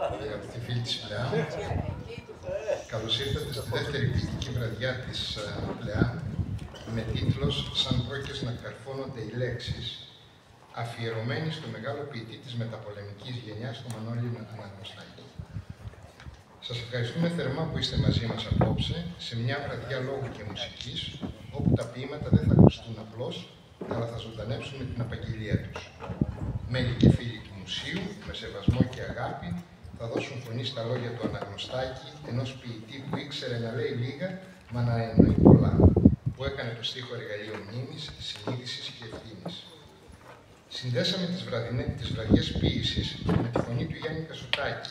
Αγαπητοί φίλοι της ΠΛΕΑ, καλώς ήρθατε στη δεύτερη ποιητική βραδιά της ΠΛΕΑ με τίτλος «Σαν πρόκειες να καρφώνονται οι λέξεις», αφιερωμένη στο μεγάλο ποιητή της μεταπολεμικής γενιάς, τον Μανώλη Αναγνωστάκη. Σας ευχαριστούμε θερμά που είστε μαζί μας απόψε, σε μια βραδιά λόγου και μουσικής, όπου τα ποίηματα δεν θα ακουστούν απλώς, αλλά θα ζωντανέψουν την απαγγελία τους. Μέλη και φίλοι του μουσείου, με σεβασμό και αγάπη, θα δώσουν φωνή στα λόγια του Αναγνωστάκη, ενός ποιητή που ήξερε να λέει λίγα, μα να εννοεί πολλά, που έκανε το στίχο εργαλείο μνήμης, συνείδησης και ευθύνης. Συνδέσαμε τις βραδιές ποίησης με τη φωνή του Γιάννη Κασουτάκη.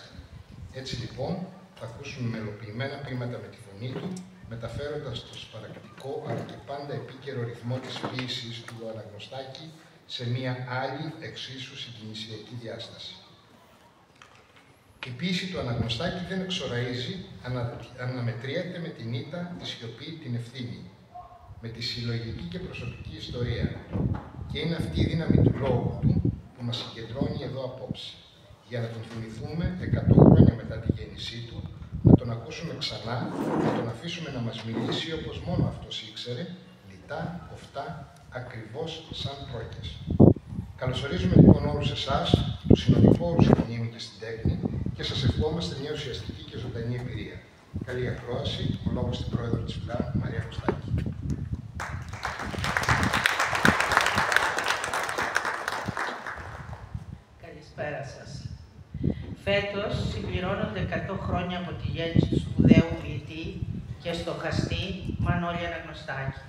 Έτσι λοιπόν, θα ακούσουμε μελοποιημένα ποίηματα με τη φωνή του, μεταφέροντας το σπαρακτικό αλλά και πάντα επίκαιρο ρυθμό της ποίησης του Αναγνωστάκη σε μία άλλη εξίσου συγκινησιακή διάσταση. Η ποίηση του Αναγνωστάκη δεν εξοραίζει, αναμετριέται με την ήττα, τη σιωπή, την ευθύνη, με τη συλλογική και προσωπική ιστορία. Και είναι αυτή η δύναμη του λόγου του που μας συγκεντρώνει εδώ απόψε, για να τον θυμηθούμε 100 χρόνια μετά τη γέννησή του, να τον ακούσουμε ξανά, να τον αφήσουμε να μας μιλήσει όπως μόνο αυτός ήξερε, λιτά, οφτά, ακριβώς σαν πρόκειες. Καλωσορίζουμε λοιπόν όλους εσάς, τους συνοδοιπόρους στη μνήμη και στην τέχνη, και σας ευχόμαστε μια ουσιαστική και ζωντανή εμπειρία. Καλή ακρόαση, ο λόγος στην πρόεδρο της ΠΛΕΑ, Μαρία Κωστάκη. Καλησπέρα σας. Φέτος συμπληρώνονται 100 χρόνια από τη γέννηση του σπουδαίου ποιητή και στοχαστή Μανώλη Αναγνωστάκη,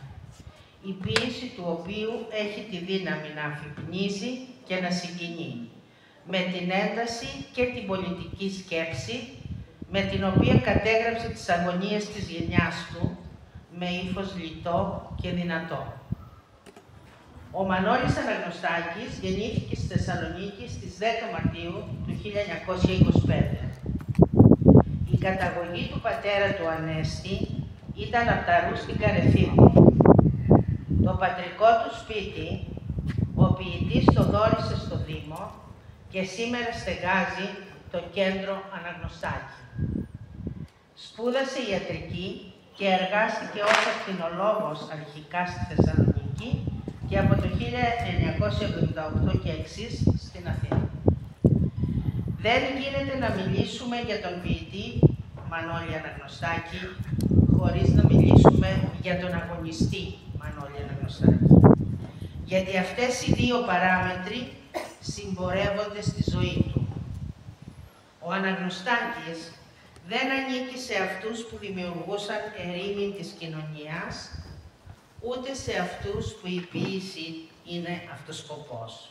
η ποίηση του οποίου έχει τη δύναμη να αφυπνίζει και να συγκινεί, με την ένταση και την πολιτική σκέψη με την οποία κατέγραψε τις αγωνίες της γενιάς του, με ύφος λιτό και δυνατό. Ο Μανώλης Αναγνωστάκης γεννήθηκε στη Θεσσαλονίκη στις 10 Μαρτίου του 1925. Η καταγωγή του πατέρα του Ανέστη ήταν από τα ρούστικα Ρεθύμνου. Το πατρικό του σπίτι, ο ποιητής το δώρισε στο Δήμο και σήμερα στεγάζει το κέντρο Αναγνωστάκη. Σπούδασε ιατρική και εργάστηκε ως ακτινολόγος αρχικά στη Θεσσαλονίκη και από το 1978 και εξής στην Αθήνα. Δεν γίνεται να μιλήσουμε για τον ποιητή Μανώλη Αναγνωστάκη χωρίς να μιλήσουμε για τον αγωνιστή Μανώλη Αναγνωστάκη. Γιατί αυτές οι δύο παράμετροι συμπορεύονται στη ζωή του. Ο Αναγνωστάκης δεν ανήκει σε αυτούς που δημιουργούσαν ερήμην της κοινωνίας, ούτε σε αυτούς που η ποίηση είναι αυτοσκοπός.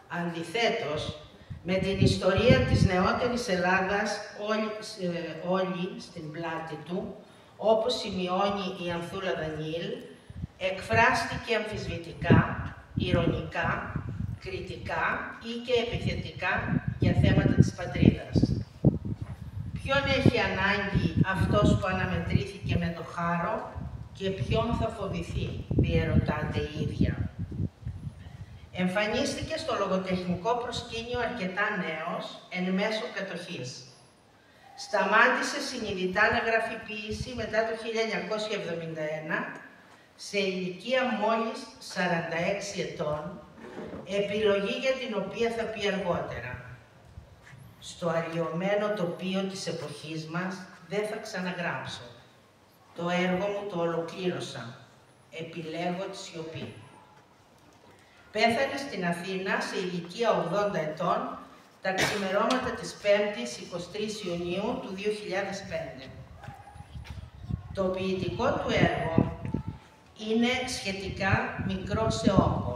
Αντιθέτως, με την ιστορία της νεότερης Ελλάδας όλη στην πλάτη του, όπως σημειώνει η Ανθούλα Δανιήλ, εκφράστηκε αμφισβητικά, ειρωνικά, κριτικά ή και επιθετικά για θέματα της πατρίδας. Ποιον έχει ανάγκη αυτός που αναμετρήθηκε με το χάρο και ποιον θα φοβηθεί, διερωτάται η ίδια. Εμφανίστηκε στο λογοτεχνικό προσκήνιο αρκετά νέος, εν μέσω κατοχής. Σταμάτησε συνειδητά να γράφει ποίηση μετά το 1971, σε ηλικία μόλις 46 ετών, επιλογή για την οποία θα πει αργότερα. Στο αλλοιωμένο τοπίο της εποχής μας δεν θα ξαναγράψω. Το έργο μου το ολοκλήρωσα. Επιλέγω τη σιωπή. Πέθανε στην Αθήνα σε ηλικία 80 ετών τα ξημερώματα της 5ης 23 Ιουνίου του 2005. Το ποιητικό του έργο είναι σχετικά μικρό σε όγκο.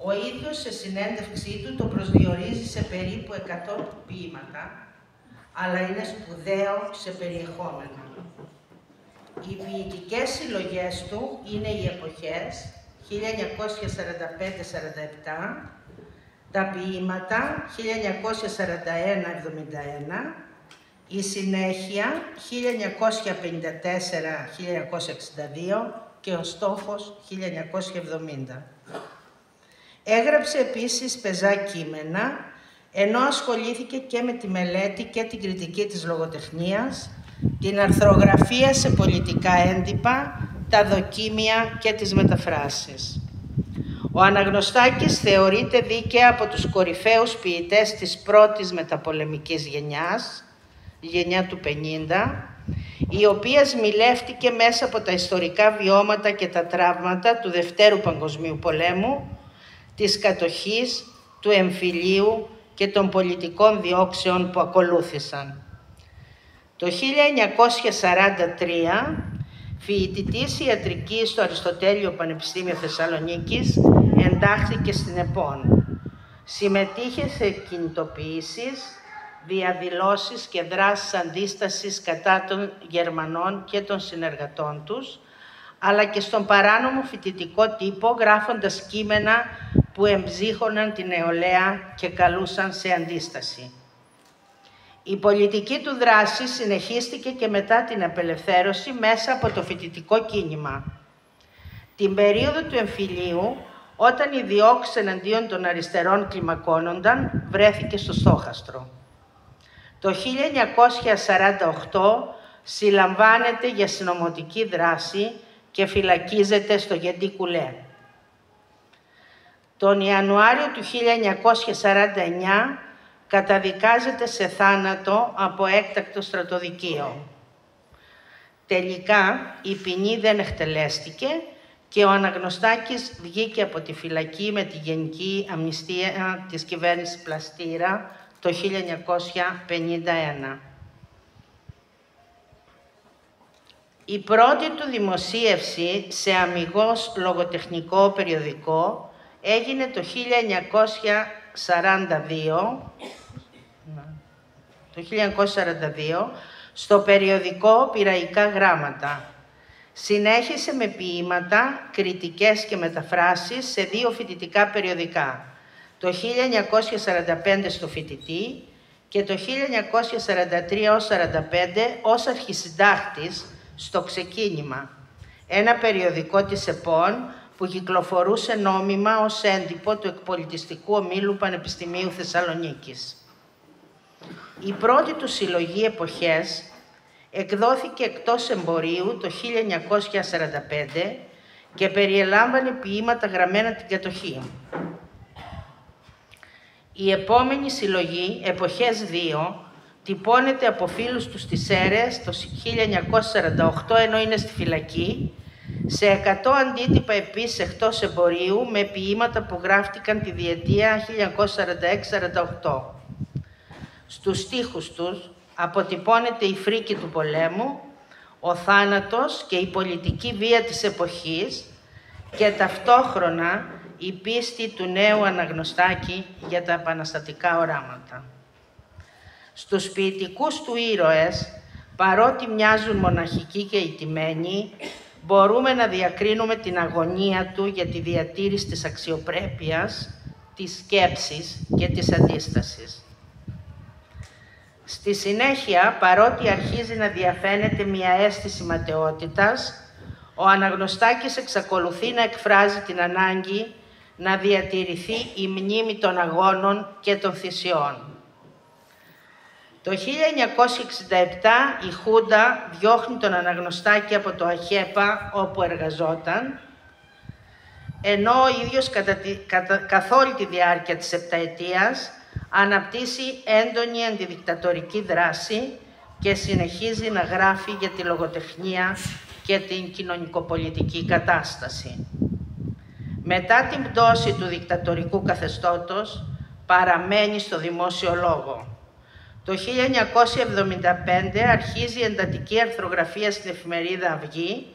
Ο ίδιος σε συνέντευξή του το προσδιορίζει σε περίπου 100 ποίηματα, αλλά είναι σπουδαίο σε περιεχόμενο. Οι ποιητικές συλλογές του είναι οι εποχές 1945-47, τα ποίηματα 1941-71, η συνέχεια 1954-1962 και ο στόχος 1970. Έγραψε επίσης πεζά κείμενα ενώ ασχολήθηκε και με τη μελέτη και την κριτική της λογοτεχνίας, την αρθρογραφία σε πολιτικά έντυπα, τα δοκίμια και τις μεταφράσεις. Ο Αναγνωστάκης θεωρείται δίκαια από τους κορυφαίους ποιητές της πρώτης μεταπολεμικής γενιάς, γενιά του 50, η οποία σμιλεύτηκε μέσα από τα ιστορικά βιώματα και τα τραύματα του Δευτέρου Παγκοσμίου Πολέμου, της κατοχής, του εμφυλίου και των πολιτικών διώξεων που ακολούθησαν. Το 1943, φοιτητής ιατρικής στο Αριστοτέλειο Πανεπιστήμιο Θεσσαλονίκης, εντάχθηκε στην ΕΠΟΝ. Συμμετείχε σε κινητοποιήσεις, διαδηλώσεις και δράσεις αντίστασης κατά των Γερμανών και των συνεργατών τους, αλλά και στον παράνομο φοιτητικό τύπο, γράφοντας κείμενα που εμψύχωναν την νεολαία και καλούσαν σε αντίσταση. Η πολιτική του δράση συνεχίστηκε και μετά την απελευθέρωση μέσα από το φοιτητικό κίνημα. Την περίοδο του εμφυλίου, όταν οι διώξεις εναντίον των αριστερών κλιμακώνονταν, βρέθηκε στο στόχαστρο. Το 1948 συλλαμβάνεται για συνωμοτική δράση και φυλακίζεται στο Γεντή Κουλέ. Τον Ιανουάριο του 1949 καταδικάζεται σε θάνατο από έκτακτο στρατοδικείο. Τελικά η ποινή δεν εκτελέστηκε και ο Αναγνωστάκης βγήκε από τη φυλακή με τη γενική αμνηστία της κυβέρνησης Πλαστήρα το 1951. Η πρώτη του δημοσίευση σε αμιγώς λογοτεχνικό περιοδικό έγινε το 1942 στο περιοδικό Πειραϊκά Γράμματα. Συνέχισε με ποίηματα, κριτικές και μεταφράσεις σε 2 φοιτητικά περιοδικά. Το 1945 στο Φοιτητή και το 1943-45 ως αρχισυντάκτης στο Ξεκίνημα, ένα περιοδικό της ΕΠΟΝ που κυκλοφορούσε νόμιμα ως έντυπο του εκπολιτιστικού ομίλου Πανεπιστημίου Θεσσαλονίκης. Η πρώτη του συλλογή «Εποχές» εκδόθηκε εκτός εμπορίου το 1945 και περιελάμβανε ποίηματα γραμμένα την κατοχή. Η επόμενη συλλογή, «Εποχές 2», τυπώνεται από φίλους του στις Σέρρες το 1948, ενώ είναι στη φυλακή, σε 100 αντίτυπα επίσης εκτός εμπορίου, με ποίηματα που γράφτηκαν τη διετία 1946-48. Στους στίχους τους αποτυπώνεται η φρίκη του πολέμου, ο θάνατος και η πολιτική βία της εποχής και ταυτόχρονα η πίστη του νέου Αναγνωστάκη για τα επαναστατικά οράματα. Στους ποιητικούς του ήρωες, παρότι μοιάζουν μοναχικοί και ηττημένοι, μπορούμε να διακρίνουμε την αγωνία του για τη διατήρηση της αξιοπρέπειας, της σκέψης και της αντίστασης. Στη συνέχεια, παρότι αρχίζει να διαφαίνεται μια αίσθηση ματαιότητας, ο Αναγνωστάκης εξακολουθεί να εκφράζει την ανάγκη να διατηρηθεί η μνήμη των αγώνων και των θυσιών. Το 1967 η Χούντα διώχνει τον Αναγνωστάκη από το ΑΧΕΠΑ όπου εργαζόταν, ενώ ο ίδιος καθ' όλη τη διάρκεια της επταετίας αναπτύσσει έντονη αντιδικτατορική δράση και συνεχίζει να γράφει για τη λογοτεχνία και την κοινωνικοπολιτική κατάσταση. Μετά την πτώση του δικτατορικού καθεστώτος, παραμένει στο δημόσιο λόγο. Το 1975 αρχίζει εντατική αρθρογραφία στην εφημερίδα Αυγή,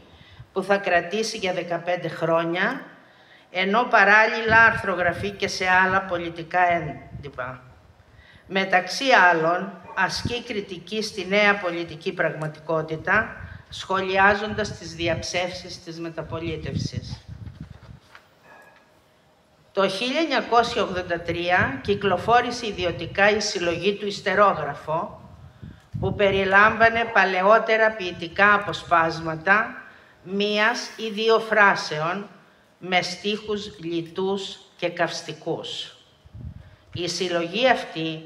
που θα κρατήσει για 15 χρόνια, ενώ παράλληλα αρθρογραφεί και σε άλλα πολιτικά έντυπα. Μεταξύ άλλων, ασκεί κριτική στη νέα πολιτική πραγματικότητα, σχολιάζοντας τις διαψεύσεις της μεταπολίτευσης. Το 1983 κυκλοφόρησε ιδιωτικά η συλλογή του «Ιστερόγραφο», που περιλάμβανε παλαιότερα ποιητικά αποσπάσματα μίας ή 2 φράσεων με στίχους λιτούς και καυστικούς. Η συλλογή αυτή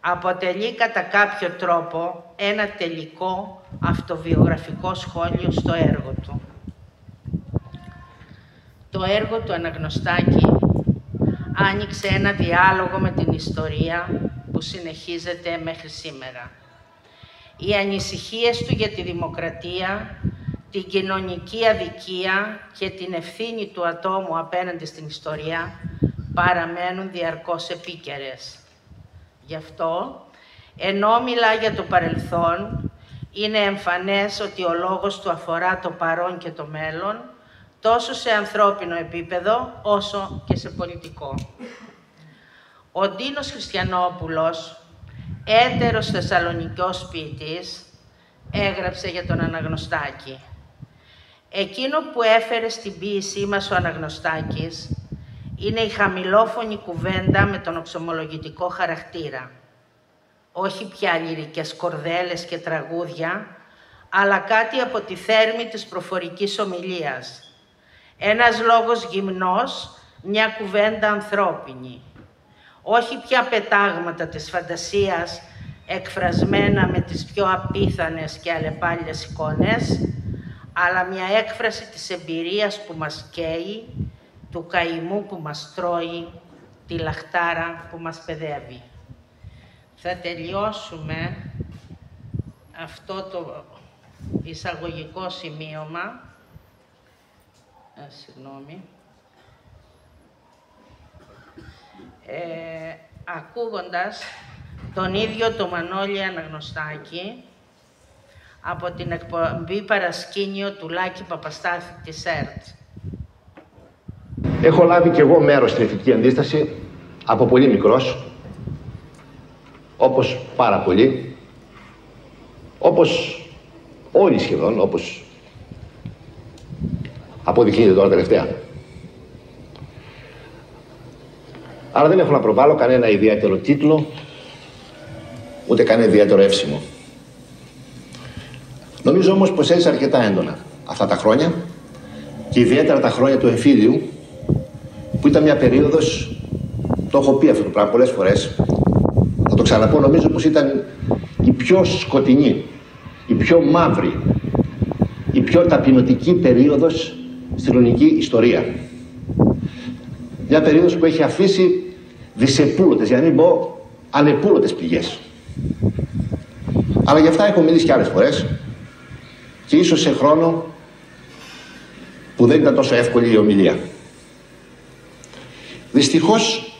αποτελεί κατά κάποιο τρόπο ένα τελικό αυτοβιογραφικό σχόλιο στο έργο του. Το έργο του Αναγνωστάκη άνοιξε ένα διάλογο με την ιστορία που συνεχίζεται μέχρι σήμερα. Οι ανησυχίες του για τη δημοκρατία, την κοινωνική αδικία και την ευθύνη του ατόμου απέναντι στην ιστορία παραμένουν διαρκώς επίκαιρες. Γι' αυτό, ενώ μιλά για το παρελθόν, είναι εμφανές ότι ο λόγος του αφορά το παρόν και το μέλλον, τόσο σε ανθρώπινο επίπεδο, όσο και σε πολιτικό. Ο Ντίνος Χριστιανόπουλος, έτερος Θεσσαλονικός ποιητής, έγραψε για τον Αναγνωστάκη. Εκείνο που έφερε στην ποίησή μας ο Αναγνωστάκης είναι η χαμηλόφωνη κουβέντα με τον οξομολογητικό χαρακτήρα. Όχι πια λυρικές κορδέλες και τραγούδια, αλλά κάτι από τη θέρμη της προφορικής ομιλίας. Ένας λόγος γυμνός, μια κουβέντα ανθρώπινη. Όχι πια πετάγματα της φαντασίας, εκφρασμένα με τις πιο απίθανες και αλλεπάλληλες εικόνες, αλλά μια έκφραση της εμπειρίας που μας καίει, του καημού που μας τρώει, τη λαχτάρα που μας παιδεύει. Θα τελειώσουμε αυτό το εισαγωγικό σημείωμα, ακούγοντας τον ίδιο το Μανώλη Αναγνωστάκη από την εκπομπή Παρασκήνιο του Λάκη Παπαστάθη της ΕΡΤ. Έχω λάβει κι εγώ μέρος στην ηθική αντίσταση από πολύ μικρός, όπως πάρα πολλοί, όπως όλοι σχεδόν, όπως αποδεικνύεται τώρα τελευταία. Άρα δεν έχω να προβάλλω κανένα ιδιαίτερο τίτλο, ούτε κανένα ιδιαίτερο εύσημο. Νομίζω όμως πως έζησα αρκετά έντονα αυτά τα χρόνια και ιδιαίτερα τα χρόνια του εμφύλιου, που ήταν μια περίοδος, το έχω πει αυτό το πράγμα πολλές φορές, θα το ξαναπώ, νομίζω πως ήταν η πιο σκοτεινή, η πιο μαύρη, η πιο ταπεινωτική περίοδος στην ελληνική ιστορία. Μια περίοδος που έχει αφήσει δισεπούλωτες, για να μην πω ανεπούλωτες πληγές. Αλλά γι' αυτά έχω μιλήσει κι άλλες φορές και ίσως σε χρόνο που δεν ήταν τόσο εύκολη η ομιλία. Δυστυχώς,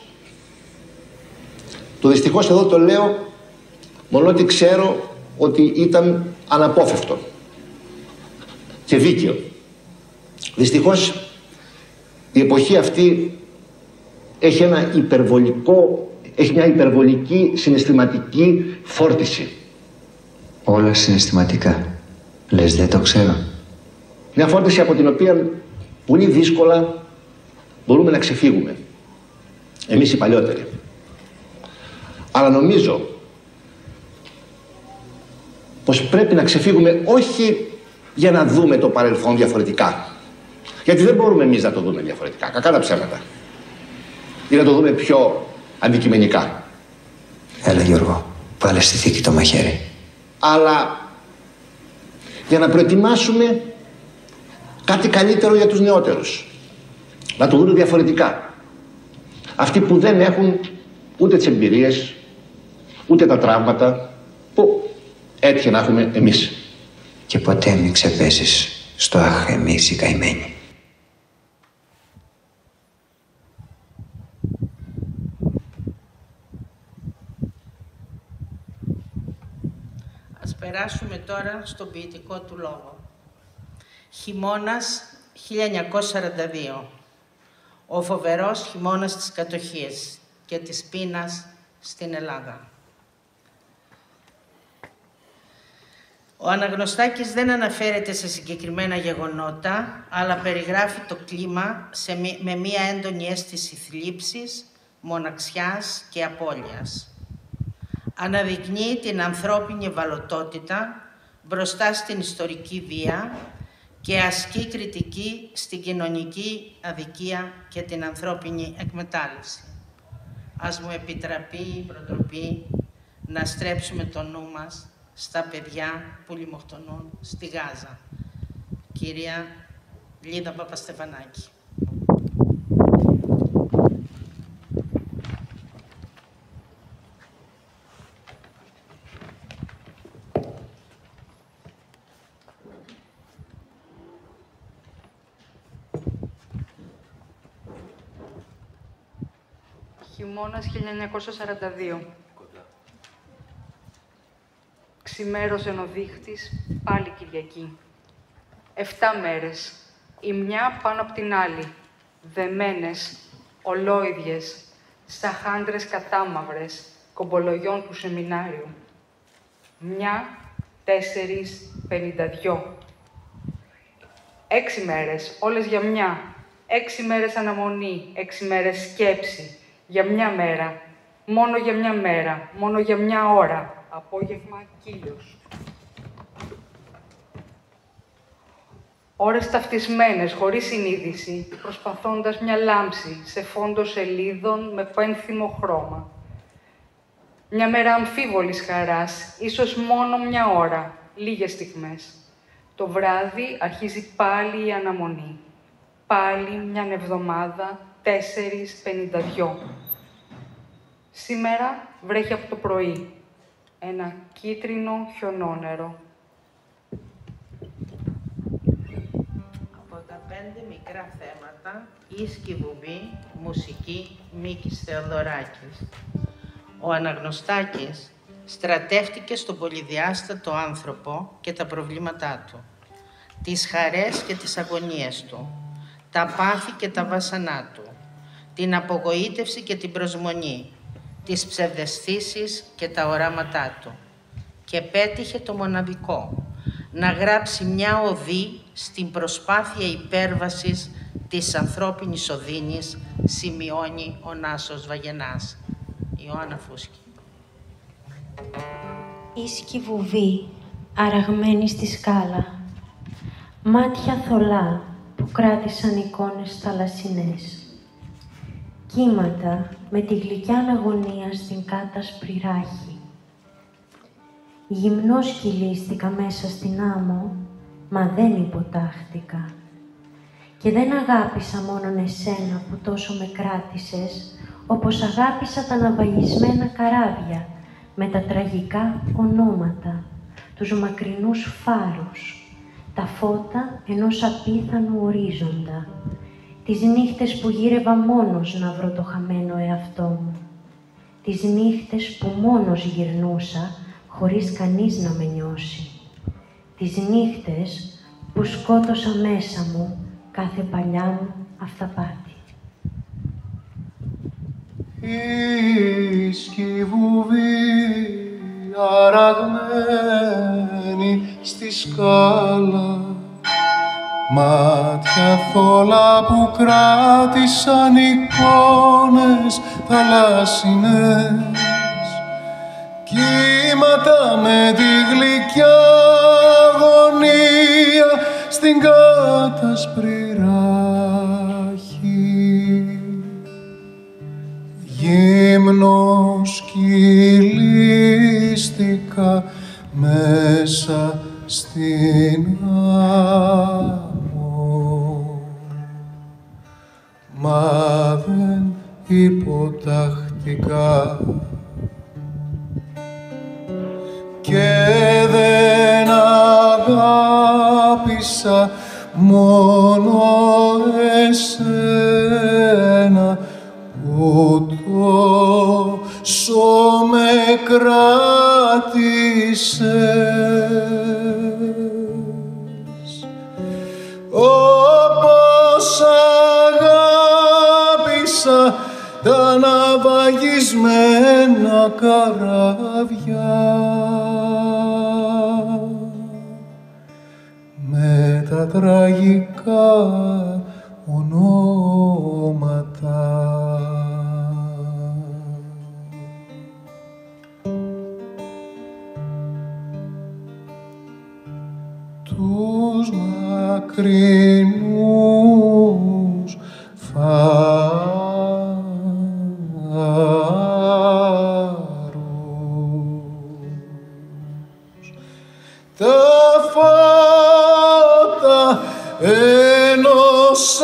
το δυστυχώς εδώ το λέω μολότι ξέρω ότι ήταν αναπόφευκτο και δίκαιο. Δυστυχώς η εποχή αυτή έχει μια υπερβολική συναισθηματική φόρτιση. Όλα συναισθηματικά. Λες δεν το ξέρω. Μια φόρτιση από την οποία πολύ δύσκολα μπορούμε να ξεφύγουμε. Εμείς οι παλιότεροι. Αλλά νομίζω πως πρέπει να ξεφύγουμε όχι για να δούμε το παρελθόν διαφορετικά. Γιατί δεν μπορούμε εμείς να το δούμε διαφορετικά. Κακά τα ψέματα. Ή να το δούμε πιο αντικειμενικά. Έλα Γιώργο, βάλε στη θήκη το μαχαίρι. Αλλά για να προετοιμάσουμε κάτι καλύτερο για τους νεότερους. Να το δουν διαφορετικά. Αυτοί που δεν έχουν ούτε τις εμπειρίες, ούτε τα τραύματα που έτυχε να έχουμε εμείς. Και ποτέ μην ξεπέσεις στο αχ εμείς οι καημένοι. Ας περάσουμε τώρα στον ποιητικό του λόγο. Χειμώνας 1942. Ο φοβερός χειμώνας της κατοχής και της πείνας στην Ελλάδα. Ο Αναγνωστάκης δεν αναφέρεται σε συγκεκριμένα γεγονότα, αλλά περιγράφει το κλίμα με μία έντονη αίσθηση θλίψης, μοναξιάς και απώλειας. Αναδεικνύει την ανθρώπινη ευαλωτότητα μπροστά στην ιστορική βία και ασκεί κριτική στην κοινωνική αδικία και την ανθρώπινη εκμετάλλευση. ας μου επιτραπεί η προτροπή να στρέψουμε το νου μας στα παιδιά που λιμοκτονούν στη Γάζα. Κυρία Λίδα Παπαστεφανάκη. Χειμώνας 1942. Ξημέρωσε ο δείχτης, πάλι Κυριακή. 7 μέρες, η μια πάνω απ' την άλλη, δεμένες, ολόιδιες, σαν χάντρες κατάμαυρες, κομπολογιών του σεμινάριου. Μια, 4, 52. 6 μέρες, όλες για μια. 6 μέρες αναμονή, 6 μέρες σκέψη. Για μια μέρα, μόνο για μια μέρα, μόνο για μια ώρα. Απόγευμα κύλιος. Ώρες ταυτισμένες, χωρίς συνείδηση, προσπαθώντας μια λάμψη σε φόντο σελίδων με πένθυμο χρώμα. Μια μέρα αμφίβολης χαράς, ίσως μόνο μια ώρα, λίγες στιγμές. Το βράδυ αρχίζει πάλι η αναμονή. Πάλι μια εβδομάδα, 4:52. Σήμερα βρέχει από το πρωί. Ένα κίτρινο χιονόνερο. Από τα 5 μικρά θέματα, ίσκη βουβή, μουσική, Μίκης Θεοδωράκης. Ο Αναγνωστάκης στρατεύτηκε στον πολυδιάστατο άνθρωπο και τα προβλήματά του, τις χαρές και τις αγωνίες του, τα πάθη και τα βάσανά του, την απογοήτευση και την προσμονή, τις ψευδαισθήσεις και τα οράματά του. Και πέτυχε το μοναδικό, να γράψει μια οδή στην προσπάθεια υπέρβασης της ανθρώπινης οδύνης, σημειώνει ο Νάσος Βαγενάς. Ιωάννα Φούσκη. Ίσκη βουβή, αραγμένη στη σκάλα, μάτια θολά που κράτησαν εικόνες θαλασσινές. Κύματα με τη γλυκιά αγωνία στην κάτασπρη ράχη. Γυμνός κυλίστηκα μέσα στην άμμο, μα δεν υποτάχτηκα. Και δεν αγάπησα μόνον εσένα που τόσο με κράτησες, όπως αγάπησα τα ναυαγισμένα καράβια με τα τραγικά ονόματα, τους μακρινούς φάρους, τα φώτα ενός απίθανου ορίζοντα, τις νύχτες που γύρευα μόνος να βρω το χαμένο εαυτό μου, τις νύχτες που μόνος γυρνούσα χωρίς κανείς να με νιώσει, τις νύχτες που σκότωσα μέσα μου κάθε παλιά μου αυταπάτη. Ίσκη βουβή αραγμένη στη σκάλα, μάτια θόλα που κράτησαν εικόνες θαλάσσινες, κύματα με τη γλυκιά αγωνία στην κάτασπρη ράχη. Γύμνος κυλίστηκα μέσα στην άμμο, μα δεν υποτάχτηκα και δεν αγάπησα μόνο εσένα που τόσο με κράτησες, όπως αγάπησα τα ναυαγισμένα καράβια με τα τραγικά ονόματα. Τους μακρινούς φάρους τα φώτα ενός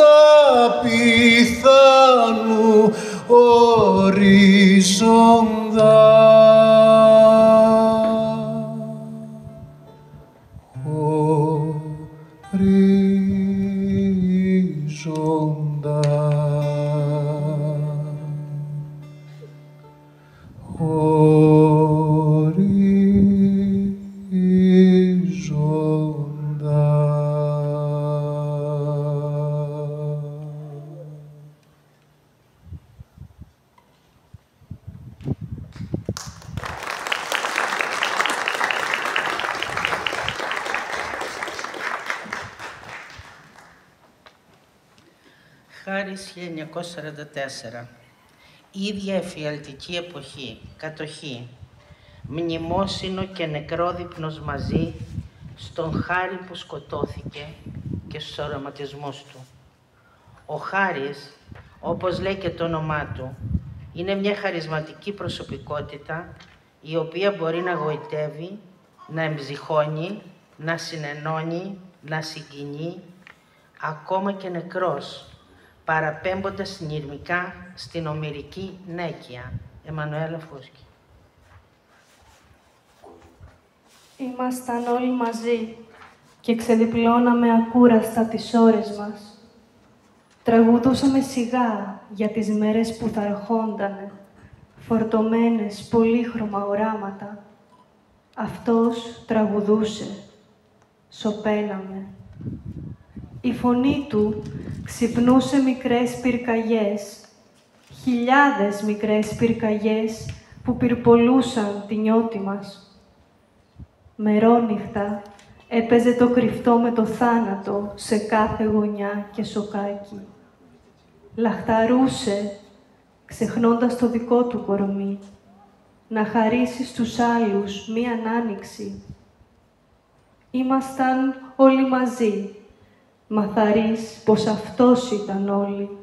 απιθανού οριζόντα. Χάρις 1944. Η ίδια εφιαλτική εποχή, κατοχή, μνημόσυνο και νεκρόδειπνος μαζί, στον Χάρη που σκοτώθηκε και στους οραματισμούς του. Ο Χάρης, όπως λέει και το όνομά του, είναι μια χαρισματική προσωπικότητα η οποία μπορεί να γοητεύει, να εμψυχώνει, να συνενώνει, να συγκινεί, ακόμα και νεκρός, παραπέμποντας συνειρμικά στην ομηρική Νέκεια. Εμμανουέλα Φούσκη. Ήμασταν όλοι μαζί και ξεδιπλώναμε ακούραστα τις ώρες μας. Τραγουδούσαμε σιγά για τις μέρες που θα ερχόντανε, φορτωμένες πολύχρωμα οράματα. Αυτός τραγουδούσε, σωπαίναμε. Η φωνή του ξυπνούσε μικρές πυρκαγιές, χιλιάδες μικρές πυρκαγιές που πυρπολούσαν τη νιώτη μας. Μερόνυχτα έπαιζε το κρυφτό με το θάνατο σε κάθε γωνιά και σοκάκι. Λαχταρούσε, ξεχνώντας το δικό του κορμί, να χαρίσει στους άλλους μίαν άνοιξη. Ήμασταν όλοι μαζί, μαθαρείς πως αυτός ήταν όλοι.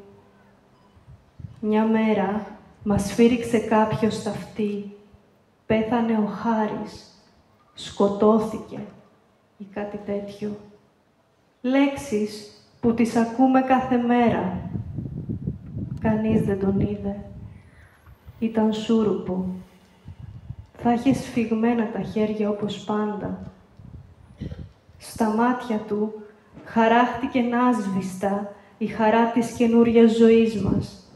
Μια μέρα μας σφύριξε κάποιος στα αυτή, πέθανε ο Χάρης, σκοτώθηκε ή κάτι τέτοιο. Λέξεις που τις ακούμε κάθε μέρα. Κανείς δεν τον είδε. Ήταν σούρουπο. Θα είχε σφιγμένα τα χέρια όπως πάντα. Στα μάτια του χαράχτηκε άσβηστα η χαρά της καινούριας ζωής μας.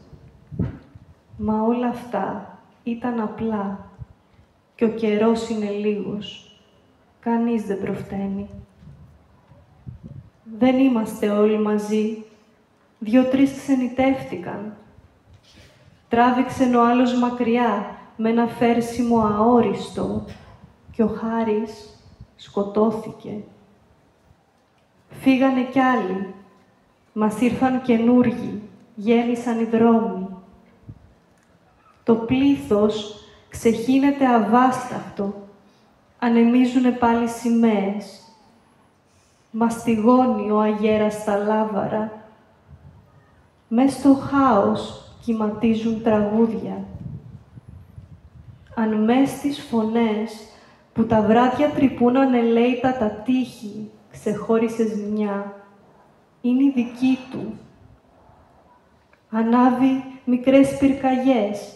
Μα όλα αυτά ήταν απλά και ο καιρός είναι λίγος. Κανείς δεν προφταίνει. Δεν είμαστε όλοι μαζί. 2-3 ξενιτεύτηκαν. Τράβηξε ο άλλος μακριά με ένα φέρσιμο αόριστο και ο Χάρης σκοτώθηκε. Φύγανε κι άλλοι. Μας ήρθαν καινούργοι. Γέμισαν οι δρόμοι. Το πλήθος ξεχύνεται αβάσταχτο. Ανεμίζουνε πάλι σημαίες. Μαστιγώνει ο αγέρας στα λάβαρα. Μες στο χάος κυματίζουν τραγούδια. Αν μες στις φωνές που τα βράδια τρυπούν ανελαίητα τα τείχη, ξεχώρισες μια, είναι η δική του. Ανάβει μικρές πυρκαγιές,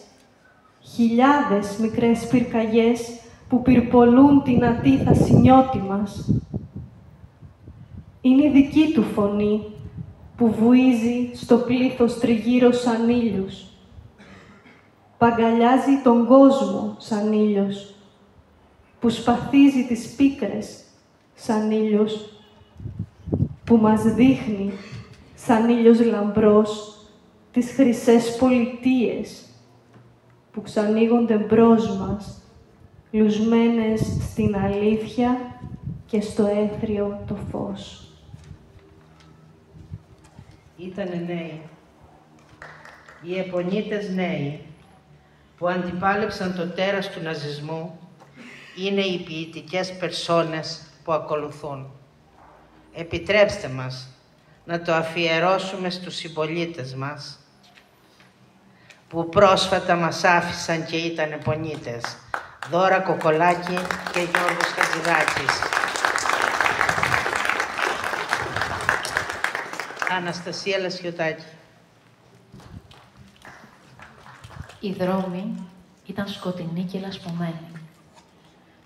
χιλιάδες μικρές πυρκαγιές που πυρπολούν την ατίθαση νιώτη μας. Είναι η δική του φωνή που βουίζει στο πλήθος τριγύρω σαν ήλιος. Παγκαλιάζει τον κόσμο σαν ήλιος, που σπαθίζει τις πίκρες σαν ήλιος, που μας δείχνει σαν ήλιος λαμπρός τις χρυσές πολιτείες που ξανοίγονται μπρος μας, λουσμένες στην αλήθεια και στο έθριο το φως. Ήτανε νέοι, οι επονίτες νέοι, που αντιπάλεψαν το τέρας του ναζισμού, είναι οι ποιητικές περσόνες που ακολουθούν. Επιτρέψτε μας να το αφιερώσουμε στους συμπολίτες μας, που πρόσφατα μας άφησαν και ήταν επονίτες. Δώρα Κοκολάκη και Γιώργος Χατζηδάκης. Αναστασία Λασιωτάκη. Οι δρόμοι ήταν σκοτεινοί και λασπωμένοι.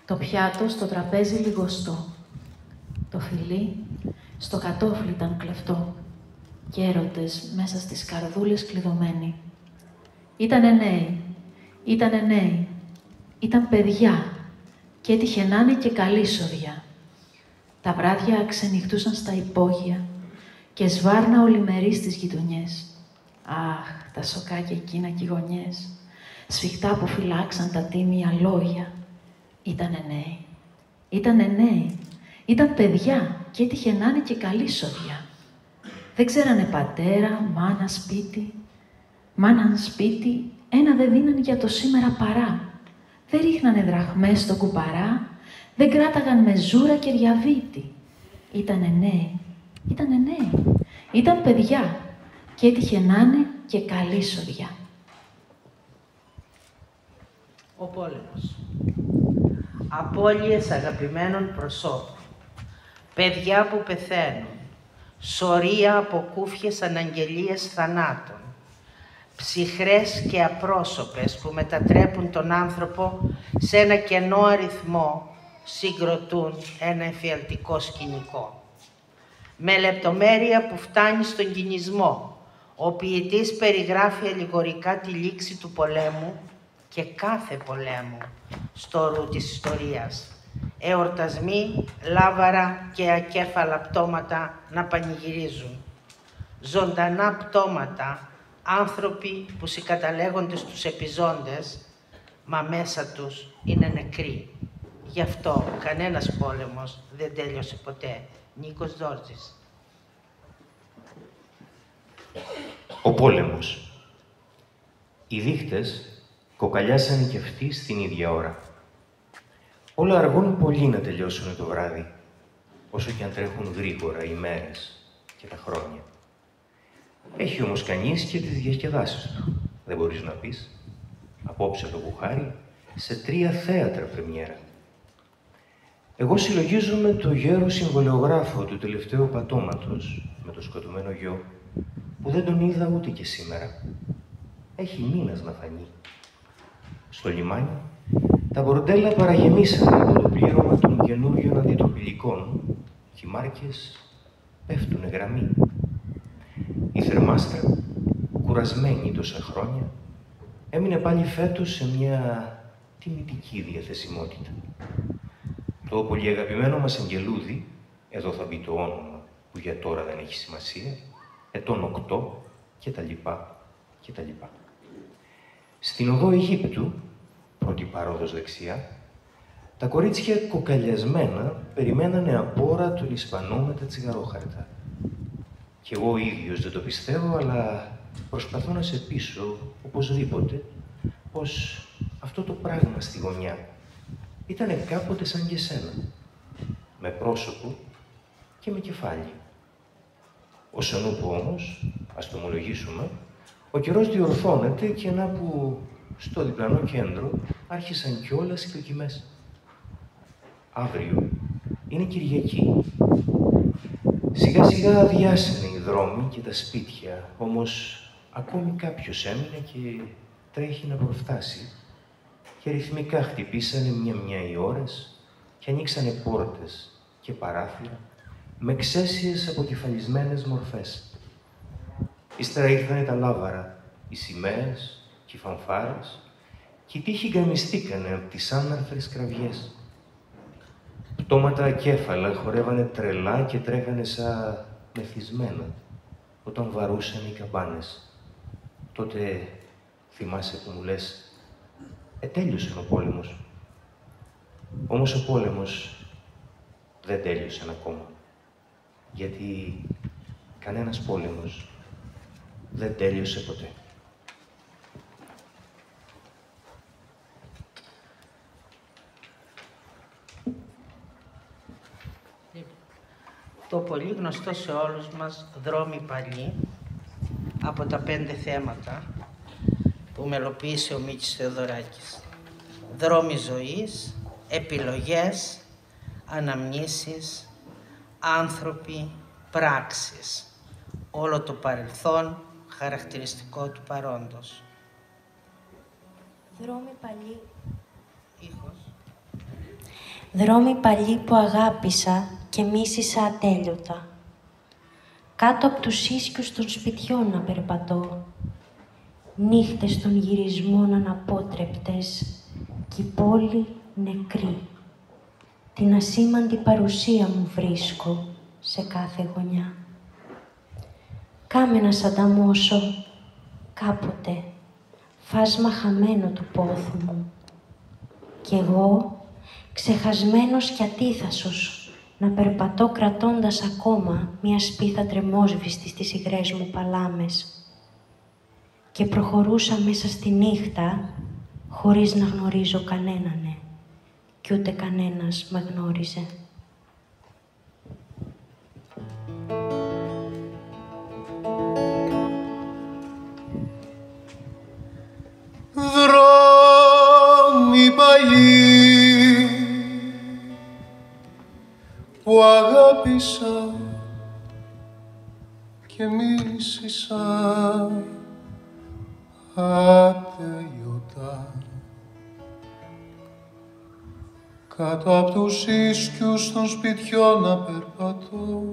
Το πιάτο στο τραπέζι λιγοστό. Το φιλί στο κατόφλι ήταν κλεφτό. Και έρωτες μέσα στις καρδούλες κλειδωμένοι. Ήτανε νέοι, ήταν παιδιά και έτυχε να είναι και καλή σοδιά. Τα βράδια ξενυχτούσαν στα υπόγεια και σβάρνα ολημερί στις γειτονιές. Αχ, τα σοκάκια εκείνα κι οι γωνιές, σφιχτά που φυλάξαν τα τίμια λόγια. Ήτανε νέοι, ήταν παιδιά και έτυχε να είναι και καλή σοδιά. Δεν ξέρανε πατέρα, μάνα, σπίτι. Μάναν σπίτι, ένα δεν δίναν για το σήμερα παρά. Δεν ρίχνανε δραχμές στο κουπαρά, δεν κράταγαν με ζούρα και ριαβίτη. Ήτανε νέοι, ήταν παιδιά και έτυχε να είναι και καλή σοδιά. Ο πόλεμος. Απώλειες αγαπημένων προσώπων. Παιδιά που πεθαίνουν. Σωρία από κούφιες αναγγελίες θανάτων. Ψυχρές και απρόσωπες που μετατρέπουν τον άνθρωπο σε ένα κενό αριθμό, συγκροτούν ένα εφιαλτικό σκηνικό. Με λεπτομέρεια που φτάνει στον κινησμό, ο ποιητής περιγράφει αλληγορικά τη λήξη του πολέμου και κάθε πολέμου στο ρου της ιστορίας. Εορτασμοί, λάβαρα και ακέφαλα πτώματα να πανηγυρίζουν. Ζωντανά πτώματα, άνθρωποι που συγκαταλέγονται στους επιζώντες, μα μέσα τους είναι νεκροί. Γι' αυτό κανένας πόλεμος δεν τέλειωσε ποτέ. Νίκος Δόρτζης. Ο πόλεμος. Οι δείχτες κοκαλιάσανε κι αυτοί στην ίδια ώρα. Όλα αργούν πολύ να τελειώσουν το βράδυ, όσο κι αν τρέχουν γρήγορα οι μέρες και τα χρόνια. Έχει όμως κανείς και τις διασκεδάσεις του. Δεν μπορείς να πεις. Απόψε το μπουχάρι σε 3 θέατρα πρεμιέρα. Εγώ συλλογίζομαι το γέρο συμβολεογράφο του τελευταίου πατώματος με το σκοτωμένο γιο, που δεν τον είδα ούτε και σήμερα. Έχει μήνας να φανεί. Στο λιμάνι, τα μπορντέλα παραγεμίσανε από το πλήρωμα των καινούριων αντιτοπιλικών και οι μάρκες πέφτουνε γραμμή. Η θερμάστρα, κουρασμένη τόσα χρόνια, έμεινε πάλι φέτος σε μια τιμητική διαθεσιμότητα. Το πολύ αγαπημένο μας Αγγελούδι, εδώ θα μπει το όνομα που για τώρα δεν έχει σημασία, ετών 8 και τα λοιπά και τα λοιπά. Στην οδό Αιγύπτου, πρώτη πάροδος δεξιά, τα κορίτσια κοκαλιασμένα περιμένανε απόρα τον Ισπανό με τα τσιγαρόχαρτα. Κι εγώ ίδιος δεν το πιστεύω, αλλά προσπαθώ να σε πείσω οπωσδήποτε πως αυτό το πράγμα στη γωνιά ήτανε κάποτε σαν και σένα, με πρόσωπο και με κεφάλι. Όσον που όμως, ας το ομολογήσουμε, ο καιρός διορθώνεται και να που στο διπλανό κέντρο άρχισαν κιόλας οι δοκιμές. Αύριο είναι Κυριακή. Σιγά σιγά αδειάσανε οι δρόμοι και τα σπίτια, όμως ακόμη κάποιος έμεινε και τρέχει να προφτάσει. Και ρυθμικά χτυπήσανε μια-μια οι ώρες και ανοίξανε πόρτες και παράθυρα με ξέσιες αποκεφαλισμένες μορφές. Ύστερα ήρθανε τα λάβαρα, οι σημαίες και οι φανφάρες και οι τείχοι γκαμιστήκανε από τις άναρθρες κραυγές. Πτώματα ακέφαλα χορεύανε τρελά και τρέχανε σαν μεθυσμένα όταν βαρούσαν οι καμπάνες. Τότε θυμάσαι που μου λες, τέλειωσε ο πόλεμος. Όμως ο πόλεμος δεν τέλειωσε ακόμα. Γιατί κανένας πόλεμος δεν τέλειωσε ποτέ. Το πολύ γνωστό σε όλους μας «Δρόμοι παλιοί» από τα 5 θέματα που μελοποίησε ο Μίκης Θεοδωράκης. Δρόμοι ζωής, επιλογές, αναμνήσεις, άνθρωποι, πράξεις. όλο το παρελθόν χαρακτηριστικό του παρόντος. Δρόμοι παλιοί. Ήχος. Δρόμοι παλιοί που αγάπησα και μίσησα ατέλειωτα. Κάτω από τους ίσκιους των σπιτιών να περπατώ. Νύχτες των γυρισμών αναπότρεπτες κι η πόλη νεκρή. Την ασήμαντη παρουσία μου βρίσκω σε κάθε γωνιά. Κάμε να σ' ανταμώσω κάποτε φάσμα χαμένο του πόθου μου. Κι εγώ, ξεχασμένος κι ατίθασος, να περπατώ κρατώντας ακόμα μια σπίθα τρεμόσβηστη στις υγρές μου παλάμες. Και προχωρούσα μέσα στη νύχτα, χωρίς να γνωρίζω κανέναν, κι ούτε κανένας με γνώριζε. Δρόμοι παλιοί που αγάπησα και μίσησα ατέλειωτα. Κάτω απ' τους ίσκιους των σπιτιών να περπατώ,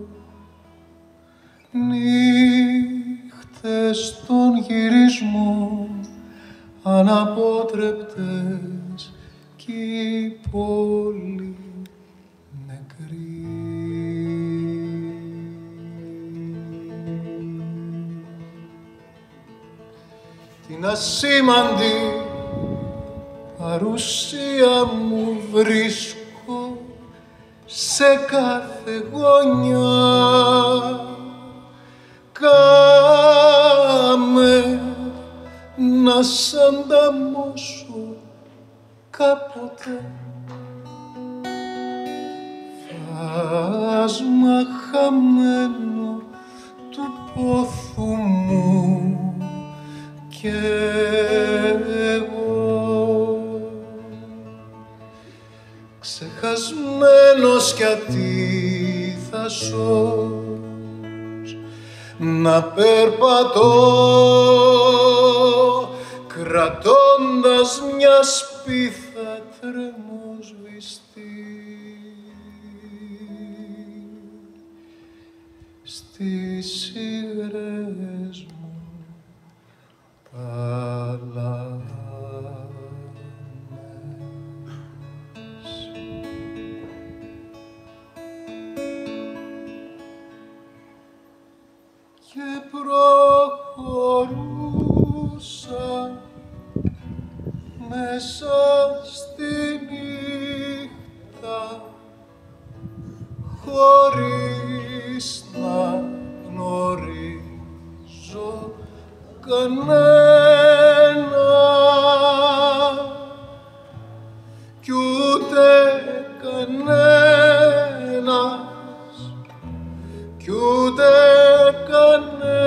νύχτες των γυρισμών αναπότρεπτες κι η πόλη νεκρή. Την ασήμαντη παρουσία μου βρίσκω σε κάθε γωνιά. Κάμε να σ' ανταμώσω κάποτε φάσμα χαμένο του πόθου μου κι εγώ, ξεχασμένος κι ατίθασος, να περπατώ κρατώντας μια σπίθα τρεμόσβηστη στις υγρές μου παλάμες. Και προχωρούσα μέσα στη νύχτα χωρίς να γνωρίζω κανένα κι ούτε κανένας κι ούτε κανένας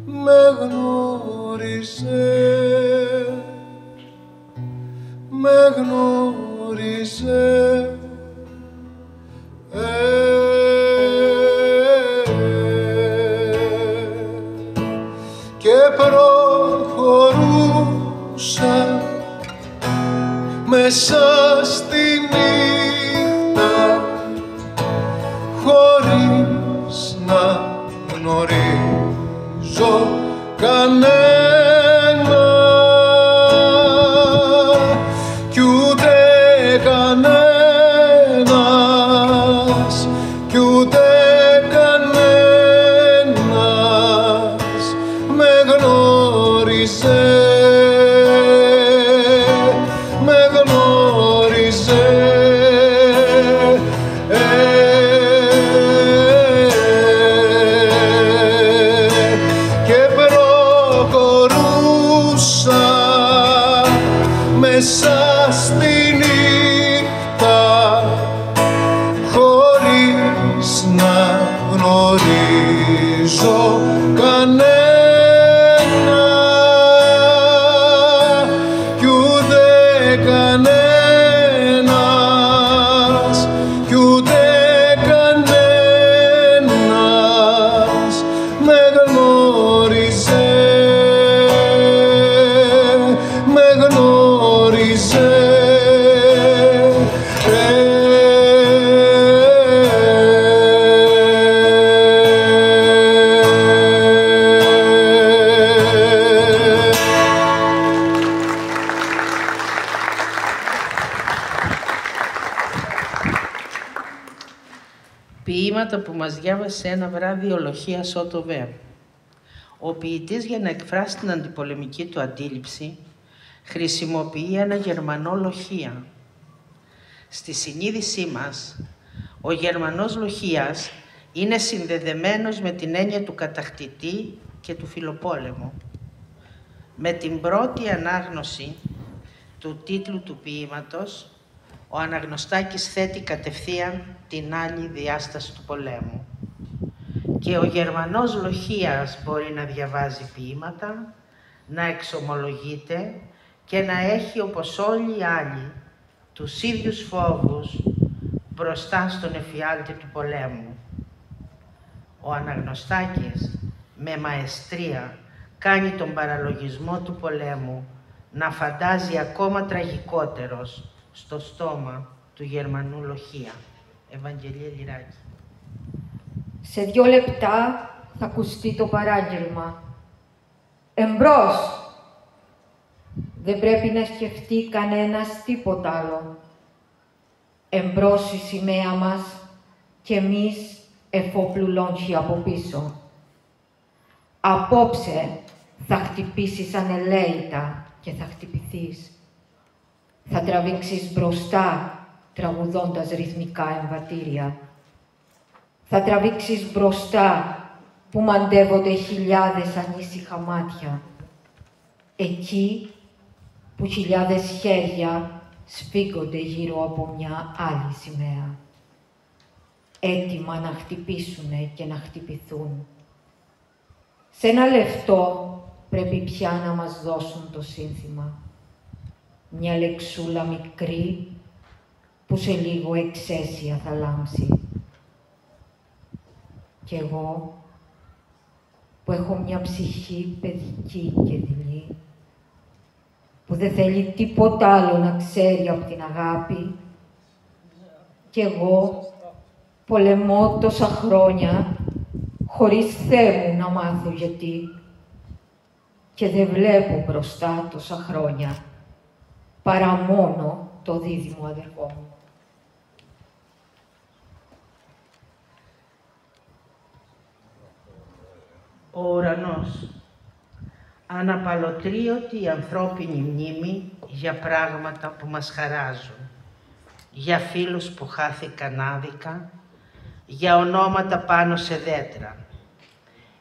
με γνώριζε, με γνώριζε. Και προχωρούσα μέσα στη νύχτα χωρίς να γνωρίζω κανένα κι ούτε κανένας κι ούτε κανένας με γνώριζε, με γνώριζε. Και προχωρούσα μέσα στη νύχτα χωρίς να γνωρίζω κανένα κι ούτε κανένας κι ούτε κανένας χώριζε. Ποίηματα που μας διάβασε ένα βράδυ ο Λοχίας Ότοβε. Ο ποιητής, για να εκφράσει την αντιπολεμική του αντίληψη, χρησιμοποιεί ένα Γερμανό Λοχία. Στη συνείδησή μας, ο Γερμανός Λοχίας είναι συνδεδεμένος με την έννοια του κατακτητή και του φιλοπόλεμου. Με την πρώτη ανάγνωση του τίτλου του ποίηματος, ο Αναγνωστάκης θέτει κατευθείαν την άλλη διάσταση του πολέμου. Και ο Γερμανός Λοχίας μπορεί να διαβάζει ποίηματα, να εξομολογείται και να έχει, όπως όλοι οι άλλοι, τους ίδιους φόβους μπροστά στον εφιάλτη του πολέμου. Ο Αναγνωστάκης, με μαεστρία, κάνει τον παραλογισμό του πολέμου να φαντάζει ακόμα τραγικότερος στο στόμα του Γερμανού Λοχία. Ευαγγελία Λυράκη. Σε 2 λεπτά θα ακουστεί το παράγγελμα. Εμπρός! Δεν πρέπει να σκεφτεί κανένας τίποτα άλλο. Εμπρός η σημαία μας και εμείς εφόπλου λόγχοι από πίσω. Απόψε θα χτυπήσεις ανελαίητα και θα χτυπηθείς. Θα τραβήξεις μπροστά τραγουδώντας ρυθμικά εμβατήρια. Θα τραβήξεις μπροστά που μαντεύονται χιλιάδες ανήσυχα μάτια. Εκεί που χιλιάδες χέρια σφίγγονται γύρω από μια άλλη σημαία. Έτοιμα να χτυπήσουνε και να χτυπηθούν. Σε ένα λεπτό πρέπει πια να μας δώσουν το σύνθημα. Μια λεξούλα μικρή που σε λίγο εξαίσια θα λάμψει. Κι εγώ που έχω μια ψυχή παιδική και δειλή, που δεν θέλει τίποτα άλλο να ξέρει από την αγάπη, κι εγώ πολεμώ τόσα χρόνια χωρίς Θεέ μου να μάθω γιατί, και δεν βλέπω μπροστά τόσα χρόνια παρά μόνο το δίδυμο αδερφό μου. Ο ουρανός. Αναπαλωτρίωτη η ανθρώπινη μνήμη για πράγματα που μας χαράζουν, για φίλους που χάθηκαν άδικα, για ονόματα πάνω σε δέντρα.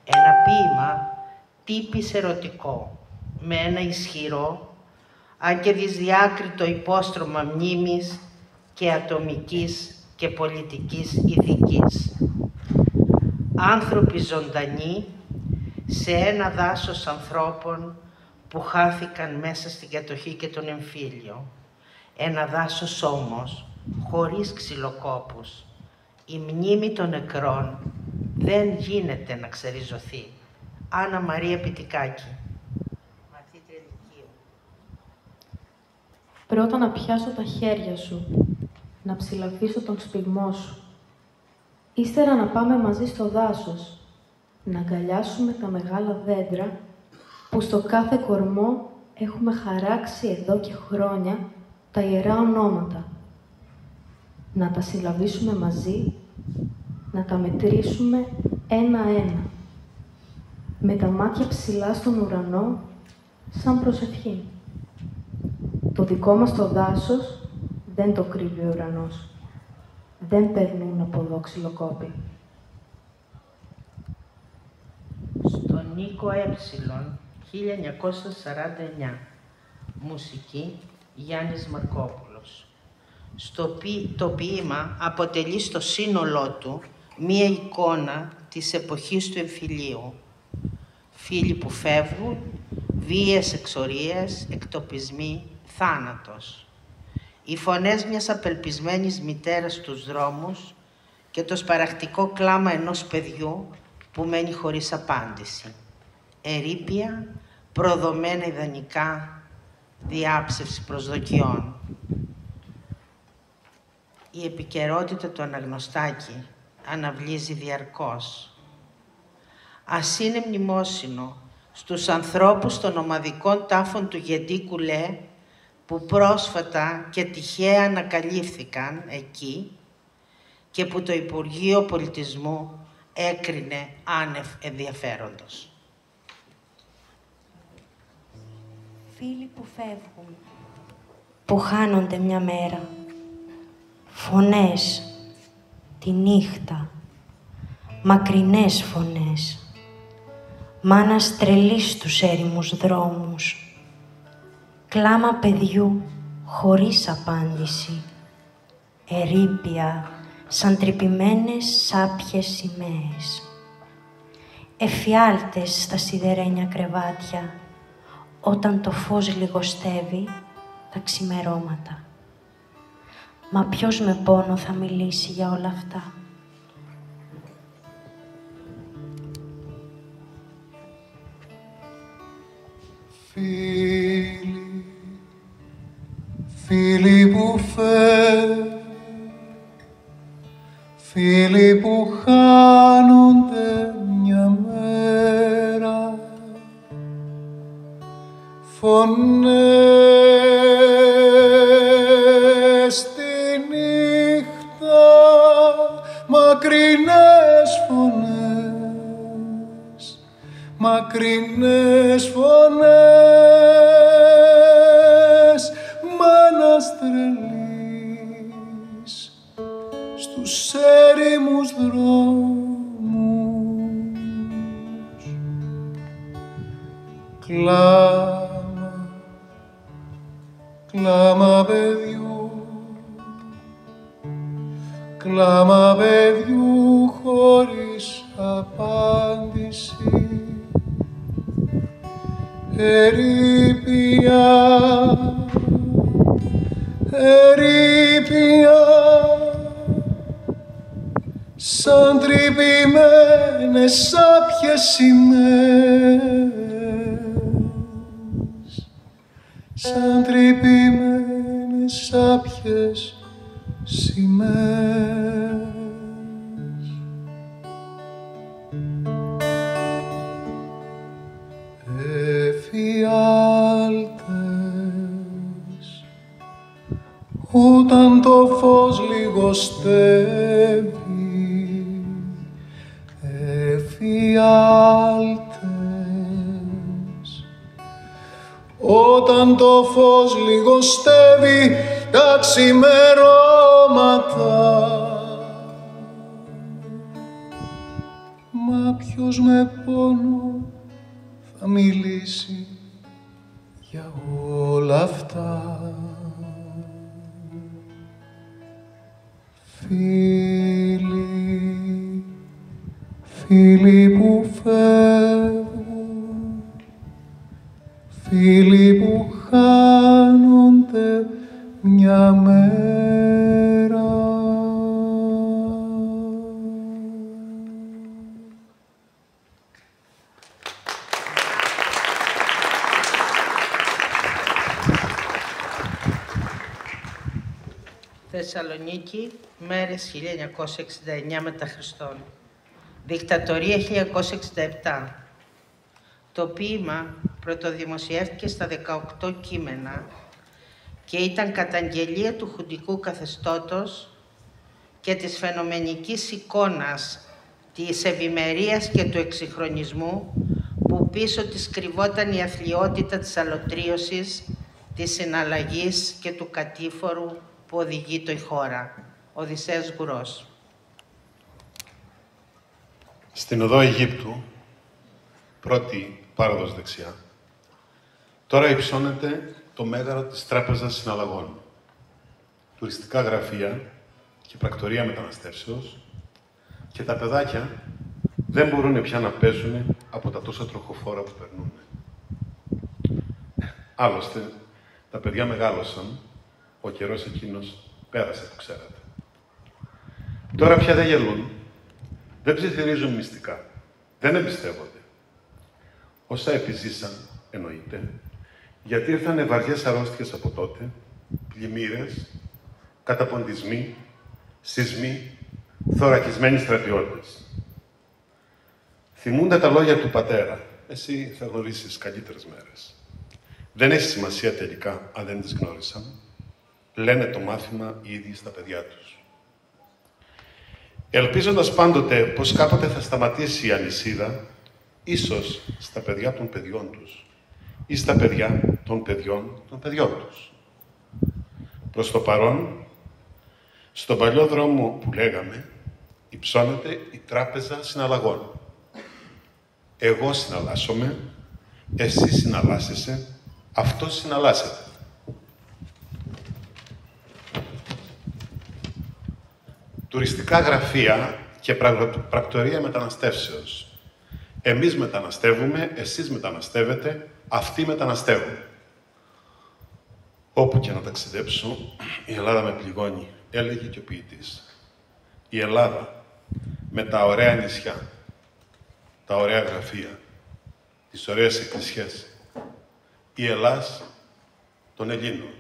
Ένα ποίημα τύπης ερωτικό, με ένα ισχυρό, αν και δυσδιάκριτο υπόστρωμα μνήμης και ατομικής και πολιτικής ηθικής. Άνθρωποι ζωντανοί σε ένα δάσος ανθρώπων που χάθηκαν μέσα στην κατοχή και τον εμφύλιο. Ένα δάσος όμως χωρίς ξυλοκόπους. Η μνήμη των νεκρών δεν γίνεται να ξεριζωθεί. Άννα Μαρία Πιτικάκη. Μαθήτρια Λυκείου. Πρώτα να πιάσω τα χέρια σου, να ψηλαφίσω τον σπιγμό σου. Ύστερα να πάμε μαζί στο δάσος, να αγκαλιάσουμε τα μεγάλα δέντρα που στο κάθε κορμό έχουμε χαράξει εδώ και χρόνια τα ιερά ονόματα. Να τα συλλαβήσουμε μαζί, να τα μετρήσουμε ένα-ένα, με τα μάτια ψηλά στον ουρανό, σαν προσευχή. Το δικό μας το δάσος δεν το κρύβει ο ουρανός. Δεν περνούν από εδώ ξυλοκόποι. Στον Νίκο Έψιλον, 1949. Μουσική Γιάννης Μαρκόπουλος. Το ποίημα αποτελεί στο σύνολό του μία εικόνα της εποχής του εμφυλίου. Φίλοι που φεύγουν, βίαιες εξορίες, εκτοπισμοί, θάνατος. Οι φωνές μιας απελπισμένης μητέρας στους δρόμους και το σπαραχτικό κλάμα ενός παιδιού που μένει χωρίς απάντηση. Ερείπια, προδομένα ιδανικά, διάψευση προσδοκιών. Η επικαιρότητα του Αναγνωστάκη αναβλύζει διαρκώς. Ας είναι μνημόσυνο στους ανθρώπους των ομαδικών τάφων του Γεντή Κουλέ που πρόσφατα και τυχαία ανακαλύφθηκαν εκεί και που το Υπουργείο Πολιτισμού έκρινε άνευ ενδιαφέροντος. Φίλοι που φεύγουν, που χάνονται μια μέρα, φωνές, τη νύχτα, μακρινές φωνές, μάνας τρελής στους έρημους δρόμους, κλάμα παιδιού χωρίς απάντηση, ερείπια σαν τρυπημένες σάπιες σημαίες, εφιάλτες στα σιδερένια κρεβάτια, όταν το φως λιγοστεύει τα ξημερώματα. Μα ποιος με πόνο θα μιλήσει για όλα αυτά? Φίλοι, φίλοι που φεύγουν, φίλοι που χάνονται μια μέρα, φωνές στη νύχτα, μακρινές φωνές, μακρινές φωνές, μάνας τρελής στους έρημους δρόμους. Κλάμα, κλάμα παιδιού, κλάμα παιδιού χωρίς απάντηση, ερείπια, ερείπια, σαν τρυπημένες σάπιες σημαίες, σαν τρυπημένες σάπιες σημαίες. Εφιάλτες, όταν το φως λιγοστεύει, εφιάλτες, όταν το φως λιγοστεύει τα ξημερώματα. Μα ποιος με πόνο θα μιλήσει για όλα αυτά? Φίλοι, φίλοι που φεύγουν, φίλοι που χάνονται μια μέρα. Θεσσαλονίκη, μέρες 1969 μετά Χριστόν. Δικτατορία 1967. Το ποίημα πρωτοδημοσιεύτηκε στα 18 κείμενα και ήταν καταγγελία του χουντικού καθεστώτος και της φαινομενικής εικόνας της ευημερίας και του εξυγχρονισμού που πίσω της κρυβόταν η αθλιότητα της αλωτρίωσης, της συναλλαγής και του κατήφορου που οδηγεί η χώρα. Οδυσσέας Γκουρός. Στην οδό Αιγύπτου, πρώτη πάροδος δεξιά, τώρα υψώνεται το μέγαρο της Τράπεζας Συναλλαγών. Τουριστικά γραφεία και πρακτορία μεταναστεύσεως και τα παιδάκια δεν μπορούν πια να παίζουν από τα τόσα τροχοφόρα που περνούν. Άλλωστε, τα παιδιά μεγάλωσαν, ο καιρός εκείνος πέρασε, το ξέρατε. Τώρα πια δεν γελούν, δεν ψιθυρίζουν μυστικά, δεν εμπιστεύονται. Όσα επιζήσαν, εννοείται, Γιατί ήρθανε βαριές αρρώστιες από τότε, πλημμύρες, καταποντισμοί, σεισμοί, θωρακισμένοι στρατιώτες. Θυμούνται τα λόγια του πατέρα. Εσύ θα γνωρίσεις καλύτερες μέρες. Δεν έχει σημασία τελικά αν δεν τις γνώρισαν. Λένε το μάθημα οι ίδιοι στα παιδιά τους. Ελπίζοντας πάντοτε πως κάποτε θα σταματήσει η αλυσίδα, ίσως στα παιδιά των παιδιών τους ή στα παιδιά των παιδιών των παιδιών τους. Προς το παρόν, στον παλιό δρόμο που λέγαμε, υψώνεται η Τράπεζα Συναλλαγών. Εγώ συναλλάσσομαι, εσύ συναλλάσσεσαι, αυτός συναλλάσσεται. Τουριστικά γραφεία και πρακτορία μεταναστεύσεως. Εμείς μεταναστεύουμε, εσείς μεταναστεύετε, αυτοί μεταναστεύουν. Όπου και να ταξιδέψω, η Ελλάδα με πληγώνει, έλεγε και ο ποιητής. Η Ελλάδα, με τα ωραία νησιά, τα ωραία γραφεία, τις ωραίες εκκλησιές, η Ελλάς των Ελλήνων.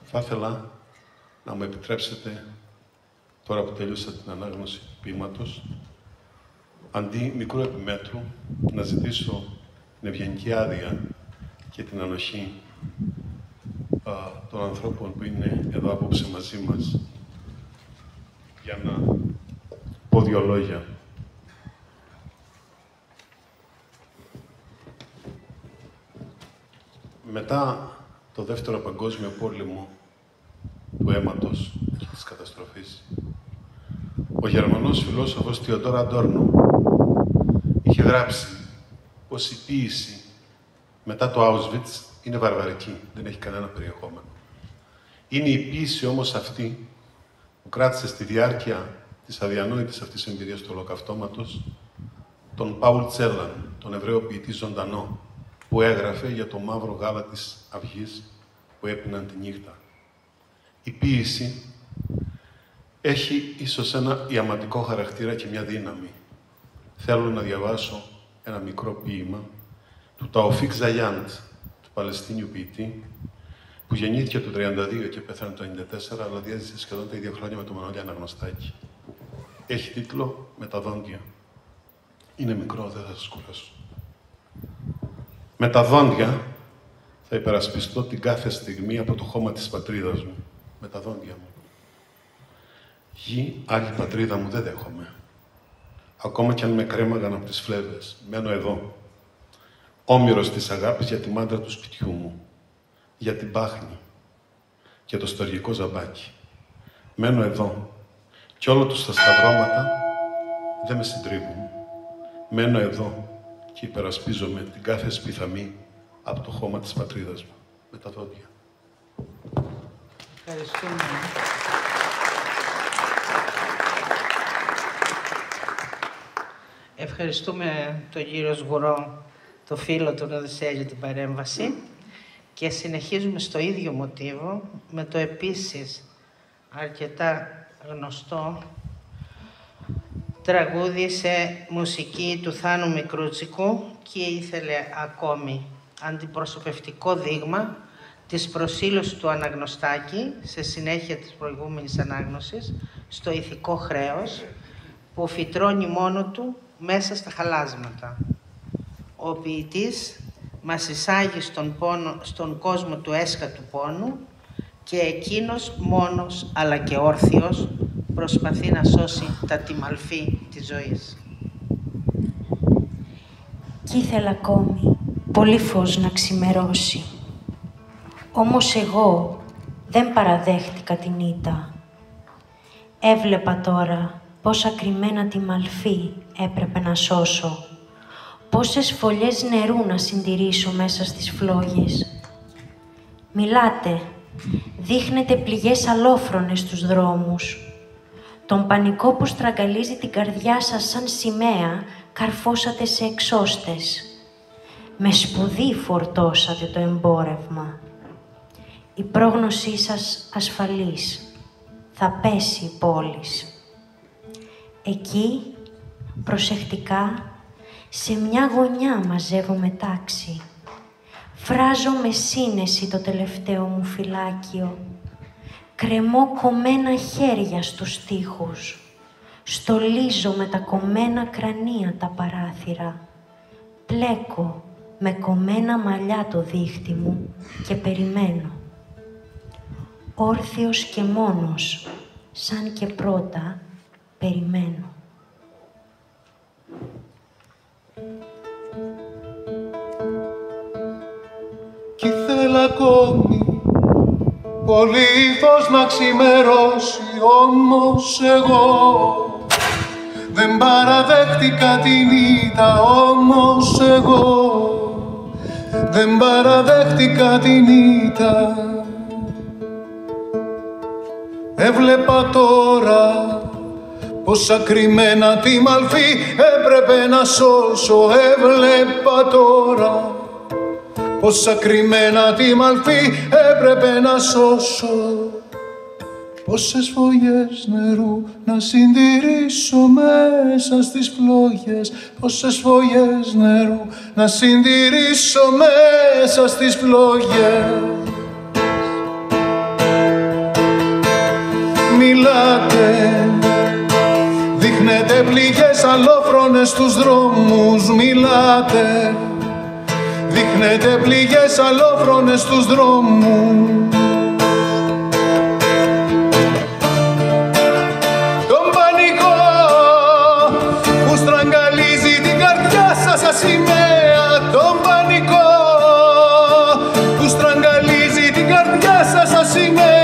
Θα ήθελα να μου επιτρέψετε, τώρα που τελείωσα την ανάγνωση του ποίηματος, αντί μικρού επιμέτρου, να ζητήσω την ευγενική άδεια και την ανοχή των ανθρώπων που είναι εδώ απόψε μαζί μας, για να πω δύο λόγια. Μετά το Δεύτερο Παγκόσμιο Πόλεμο του αίματος και της καταστροφής, ο Γερμανός φιλόσοφος Θεοντόρ Αντόρνο είχε γράψει πως η ποίηση μετά το Auschwitz είναι βαρβαρική, δεν έχει κανένα περιεχόμενο. Είναι η ποίηση όμως αυτή που κράτησε στη διάρκεια της αδιανόητης αυτής εμπειρίας του ολοκαυτώματος τον Πάουλ Τσέλαν, τον Εβραίο ποιητή ζωντανό, που έγραφε για το μαύρο γάλα της αυγής που έπιναν τη νύχτα. Η ποίηση έχει ίσως ένα ιαματικό χαρακτήρα και μια δύναμη. Θέλω να διαβάσω ένα μικρό ποίημα του Ταοφίκ Ζαγιάντ, του Παλαιστίνιου ποιητή, που γεννήθηκε το 1932 και πέθανε το 1994, αλλά διέζησε σχεδόν τα ίδια χρόνια με τον Μανώλη Αναγνωστάκη. Έχει τίτλο «Με τα δόντια». Είναι μικρό, δεν θα σας κουράσω. Με τα δόντια θα υπερασπιστώ την κάθε στιγμή από το χώμα της πατρίδας μου. Με τα δόντια μου. Γη, άλλη πατρίδα μου δεν δέχομαι. Ακόμα κι αν με κρέμαγαν από τις φλέβες, μένω εδώ. Όμηρος της αγάπης για τη μάντρα του σπιτιού μου. Για την πάχνη και το στοργικό ζαμπάκι. Μένω εδώ. Κι όλο τους τα σταυρώματα δεν με συντρίβουν. Μένω εδώ και υπερασπίζομαι την κάθε σπιθαμή από το χώμα της πατρίδας μου. Με τα δόντια. Ευχαριστούμε. Ευχαριστούμε τον κύριο Σγουρό, το φίλο του Οδυσσέα, για την παρέμβαση και συνεχίζουμε στο ίδιο μοτίβο με το επίσης αρκετά γνωστό τραγούδι σε μουσική του Θάνου Μικρούτσικου και ήθελε ακόμη αντιπροσωπευτικό δείγμα της προσήλωσης του Αναγνωστάκη σε συνέχεια της προηγούμενης ανάγνωσης στο ηθικό χρέος που φυτρώνει μόνο του μέσα στα χαλάσματα. Ο ποιητής μας εισάγει στον κόσμο του έσκατου πόνου και εκείνος μόνος αλλά και όρθιος προσπαθεί να σώσει τα τιμαλφή της ζωής. Κι ήθελα ακόμη πολύ φως να ξημερώσει. Όμως εγώ δεν παραδέχτηκα την ήττα. Έβλεπα τώρα πόσα κρυμμένα τιμαλφή έπρεπε να σώσω. Πόσες φωλιές νερού να συντηρήσω μέσα στις φλόγες. Μιλάτε, δείχνετε πληγές αλόφρονες στους δρόμους. Τον πανικό που στραγγαλίζει την καρδιά σας σαν σημαία καρφώσατε σε εξώστες. Με σπουδή φορτώσατε το εμπόρευμα. Η πρόγνωσή σας ασφαλής. Θα πέσει η πόλης. Εκεί, προσεκτικά, σε μια γωνιά μαζεύουμε τάξη. Φράζω με σύνεση το τελευταίο μου φυλάκιο. Κρεμώ κομμένα χέρια στους τοίχους. Στολίζω με τα κομμένα κρανία τα παράθυρα. Πλέκω με κομμένα μαλλιά το δίχτυ μου και περιμένω. Όρθιος και μόνος, σαν και πρώτα, περιμένω. Κι ήθελα ακόμη πολύ φως να ξημερώσει, όμως εγώ δεν παραδέχτηκα την ήττα, όμως εγώ δεν παραδέχτηκα την ήττα. Έβλεπα τώρα πόσα κρυμμένα τη μαλφή έπρεπε να σώσω. Έβλεπα τώρα πόσα κρυμμένα τη μαλφή έπρεπε να σώσω. Πόσες φωλιές νερού να συντηρήσω μέσα στις φλόγες. Πόσες φωλιές νερού να συντηρήσω μέσα στις φλόγες. Μιλάτε, δείχνετε πληγές αλόφρονες στους δρόμους. Μιλάτε, δείχνετε πληγές αλόφρονες στους δρόμους. Τον πανικό που στραγγαλίζει την καρδιά σας σαν σημαία. Τον πανικό που στραγγαλίζει την καρδιά σας σαν σημαία.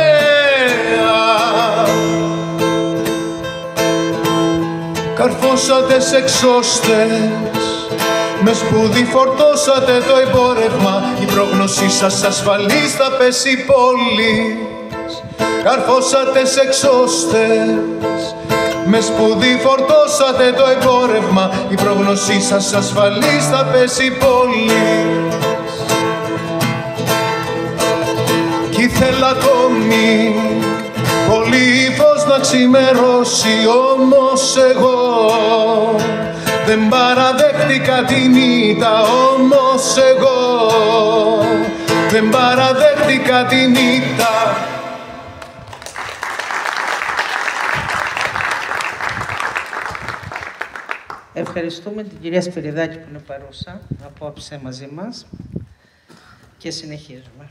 Καρφώσατε σε εξώστες, με σπουδή φορτώσατε το εμπόρευμα. Η πρόγνωσή σας ασφαλής θα πέσει πόλης. Καρφώσατε σε εξώστες, με σπουδή φορτώσατε το εμπόρευμα. Η πρόγνωσή σας ασφαλής θα πέσει πόλης. Κι ήθελα ακόμη πολύ φως να ξημερώσει, όμως εγώ δεν παραδέχτηκα την ήττα, όμως εγώ δεν παραδέχτηκα την ήττα. Ευχαριστούμε την κυρία Σπυριδάκη που είναι παρούσα απόψε μαζί μας και συνεχίζουμε.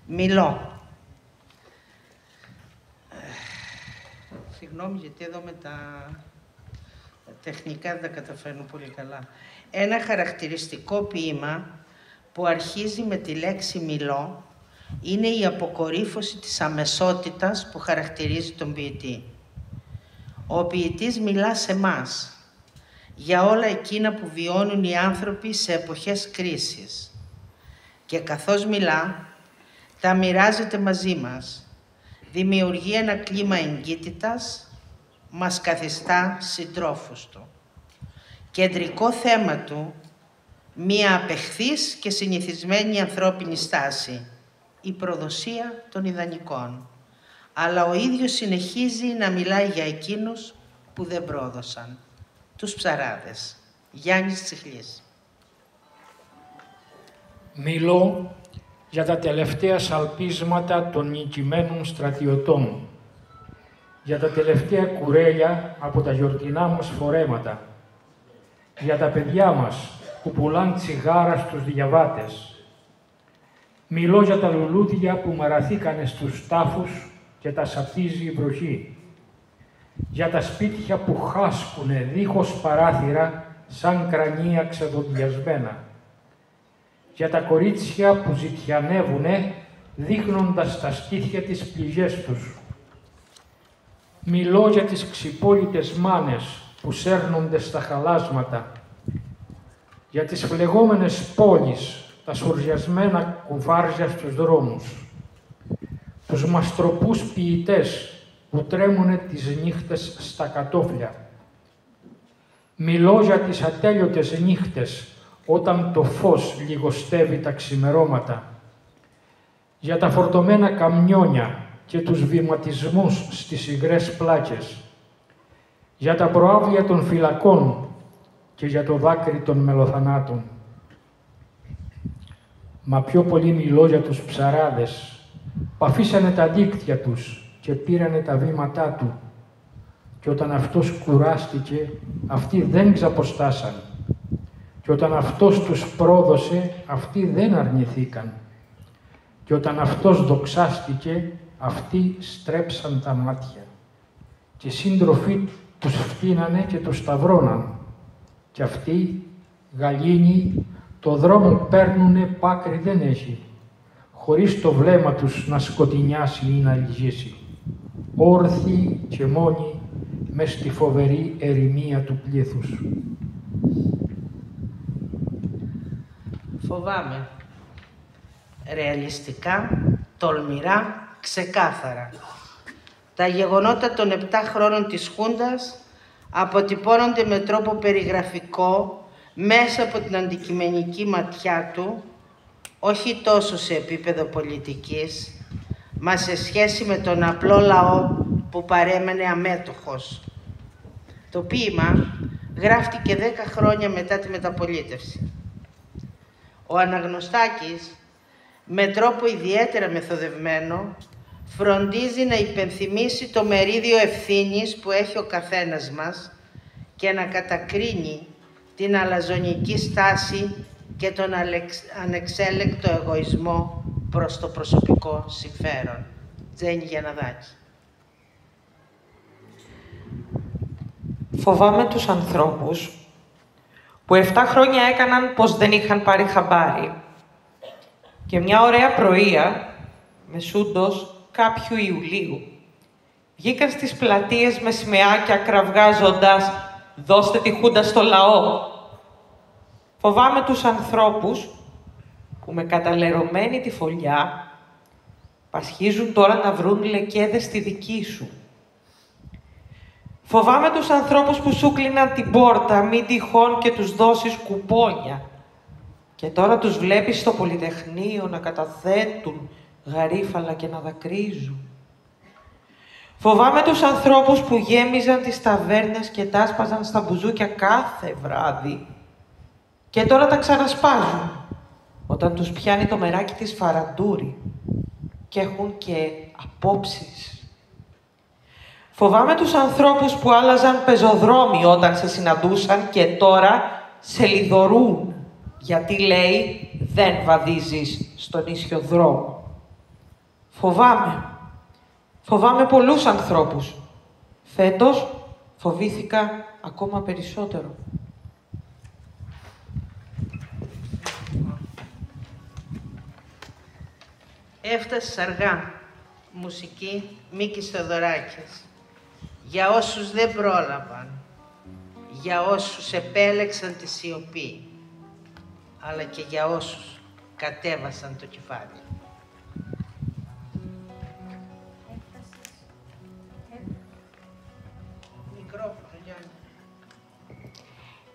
Μιλώ. Συγγνώμη γιατί εδώ με τα τεχνικά δεν τα καταφέρνω πολύ καλά. Ένα χαρακτηριστικό ποίημα που αρχίζει με τη λέξη «μιλώ» είναι η αποκορύφωση της αμεσότητας που χαρακτηρίζει τον ποιητή. Ο ποιητής μιλά σε μας για όλα εκείνα που βιώνουν οι άνθρωποι σε εποχές κρίσης και καθώς μιλά, τα μοιράζεται μαζί μας, δημιουργεί ένα κλίμα εγκύτητας, μας καθιστά συντρόφους του. Κεντρικό θέμα του, μία απεχθής και συνηθισμένη ανθρώπινη στάση, η προδοσία των ιδανικών. Αλλά ο ίδιος συνεχίζει να μιλάει για εκείνους που δεν πρόδωσαν, τους ψαράδες. Γιάννης Τσιχλής. Μιλώ για τα τελευταία σαλπίσματα των νικημένων στρατιωτών, για τα τελευταία κουρέλια από τα γιορτινά μας φορέματα, για τα παιδιά μας που πουλάν τσιγάρα στους διαβάτες. Μιλώ για τα λουλούδια που μαραθήκανε στους τάφους και τα σαπίζει η βροχή, για τα σπίτια που χάσκουνε δίχως παράθυρα σαν κρανία ξεδοντιασμένα, για τα κορίτσια που ζητιανεύουνε δείχνοντας τα στήθια τις πληγές τους. Μιλώ για τις ξυπόλυτες μάνες που σέρνονται στα χαλάσματα, για τις φλεγόμενες πόλεις, τα σουριασμένα κουβάρια στους δρόμους, τους μαστροπούς ποιητές που τρέμουνε τις νύχτες στα κατόφλια. Μιλώ για τις ατέλειωτες νύχτες όταν το φως λιγοστεύει τα ξημερώματα, για τα φορτωμένα καμιόνια και τους βηματισμούς στις υγρές πλάκες, για τα προάβλια των φυλακών και για το δάκρυ των μελοθανάτων. Μα πιο πολύ μιλώ για τους ψαράδες που αφήσανε τα δίκτυα τους και πήρανε τα βήματά του. Και όταν αυτός κουράστηκε, αυτοί δεν ξαποστάσαν. Και όταν αυτός τους πρόδωσε, αυτοί δεν αρνηθήκαν. Και όταν αυτός δοξάστηκε, αυτοί στρέψαν τα μάτια. Και οι σύντροφοι τους φτύνανε και τους σταυρώναν. Και αυτοί, γαλήνοι, το δρόμο παίρνουνε πάκρι δεν έχει, χωρίς το βλέμμα τους να σκοτεινιάσει ή να λυγίσει. Όρθιοι και μόνοι, μες στη φοβερή ερημία του πλήθους. Φοβάμαι. Ρεαλιστικά, τολμηρά, ξεκάθαρα. Τα γεγονότα των 7 χρόνων της Χούντας αποτυπώνονται με τρόπο περιγραφικό μέσα από την αντικειμενική ματιά του, όχι τόσο σε επίπεδο πολιτικής, μα σε σχέση με τον απλό λαό που παρέμενε αμέτωχος. Το ποίημα γράφτηκε 10 χρόνια μετά τη μεταπολίτευση. Ο Αναγνωστάκης, με τρόπο ιδιαίτερα μεθοδευμένο, φροντίζει να υπενθυμίσει το μερίδιο ευθύνης που έχει ο καθένας μας και να κατακρίνει την αλαζονική στάση και τον ανεξέλεγκτο εγωισμό προς το προσωπικό συμφέρον. Τζέννη Γιανναδάκη. Φοβάμαι τους ανθρώπους που 7 χρόνια έκαναν πως δεν είχαν πάρει χαμπάρι και μια ωραία πρωία, μεσούντος κάποιου Ιουλίου, βγήκαν στις πλατείες με σημαίακια κραυγάζοντας «Δώστε τη Χούντα στο λαό». Φοβάμαι τους ανθρώπους που με καταλερωμένη τη φωλιά πασχίζουν τώρα να βρουν λεκέδες στη δική σου. Φοβάμαι τους ανθρώπους που σου κλείναν την πόρτα, μην τυχόν και τους δώσεις κουπόνια. Και τώρα τους βλέπεις στο Πολυτεχνείο να καταθέτουν γαρίφαλα και να δακρύζουν. Φοβάμαι τους ανθρώπους που γέμιζαν τις ταβέρνες και τάσπαζαν στα μπουζούκια κάθε βράδυ και τώρα τα ξανασπάζουν όταν τους πιάνει το μεράκι της φαραντούρη και έχουν και απόψεις. Φοβάμαι τους ανθρώπους που άλλαζαν πεζοδρόμι όταν σε συναντούσαν και τώρα σε λιδωρούν, γιατί λέει δεν βαδίζεις στον ίσιο δρόμο. Φοβάμαι πολλούς ανθρώπους. Φέτος φοβήθηκα ακόμα περισσότερο. Έφτασες αργά. Μουσική Μίκης Θεοδωράκης. Για όσους δεν πρόλαβαν, για όσους επέλεξαν τη σιωπή, αλλά και για όσους κατέβασαν το κεφάλι. Μικρόφωνο, Γιάννη.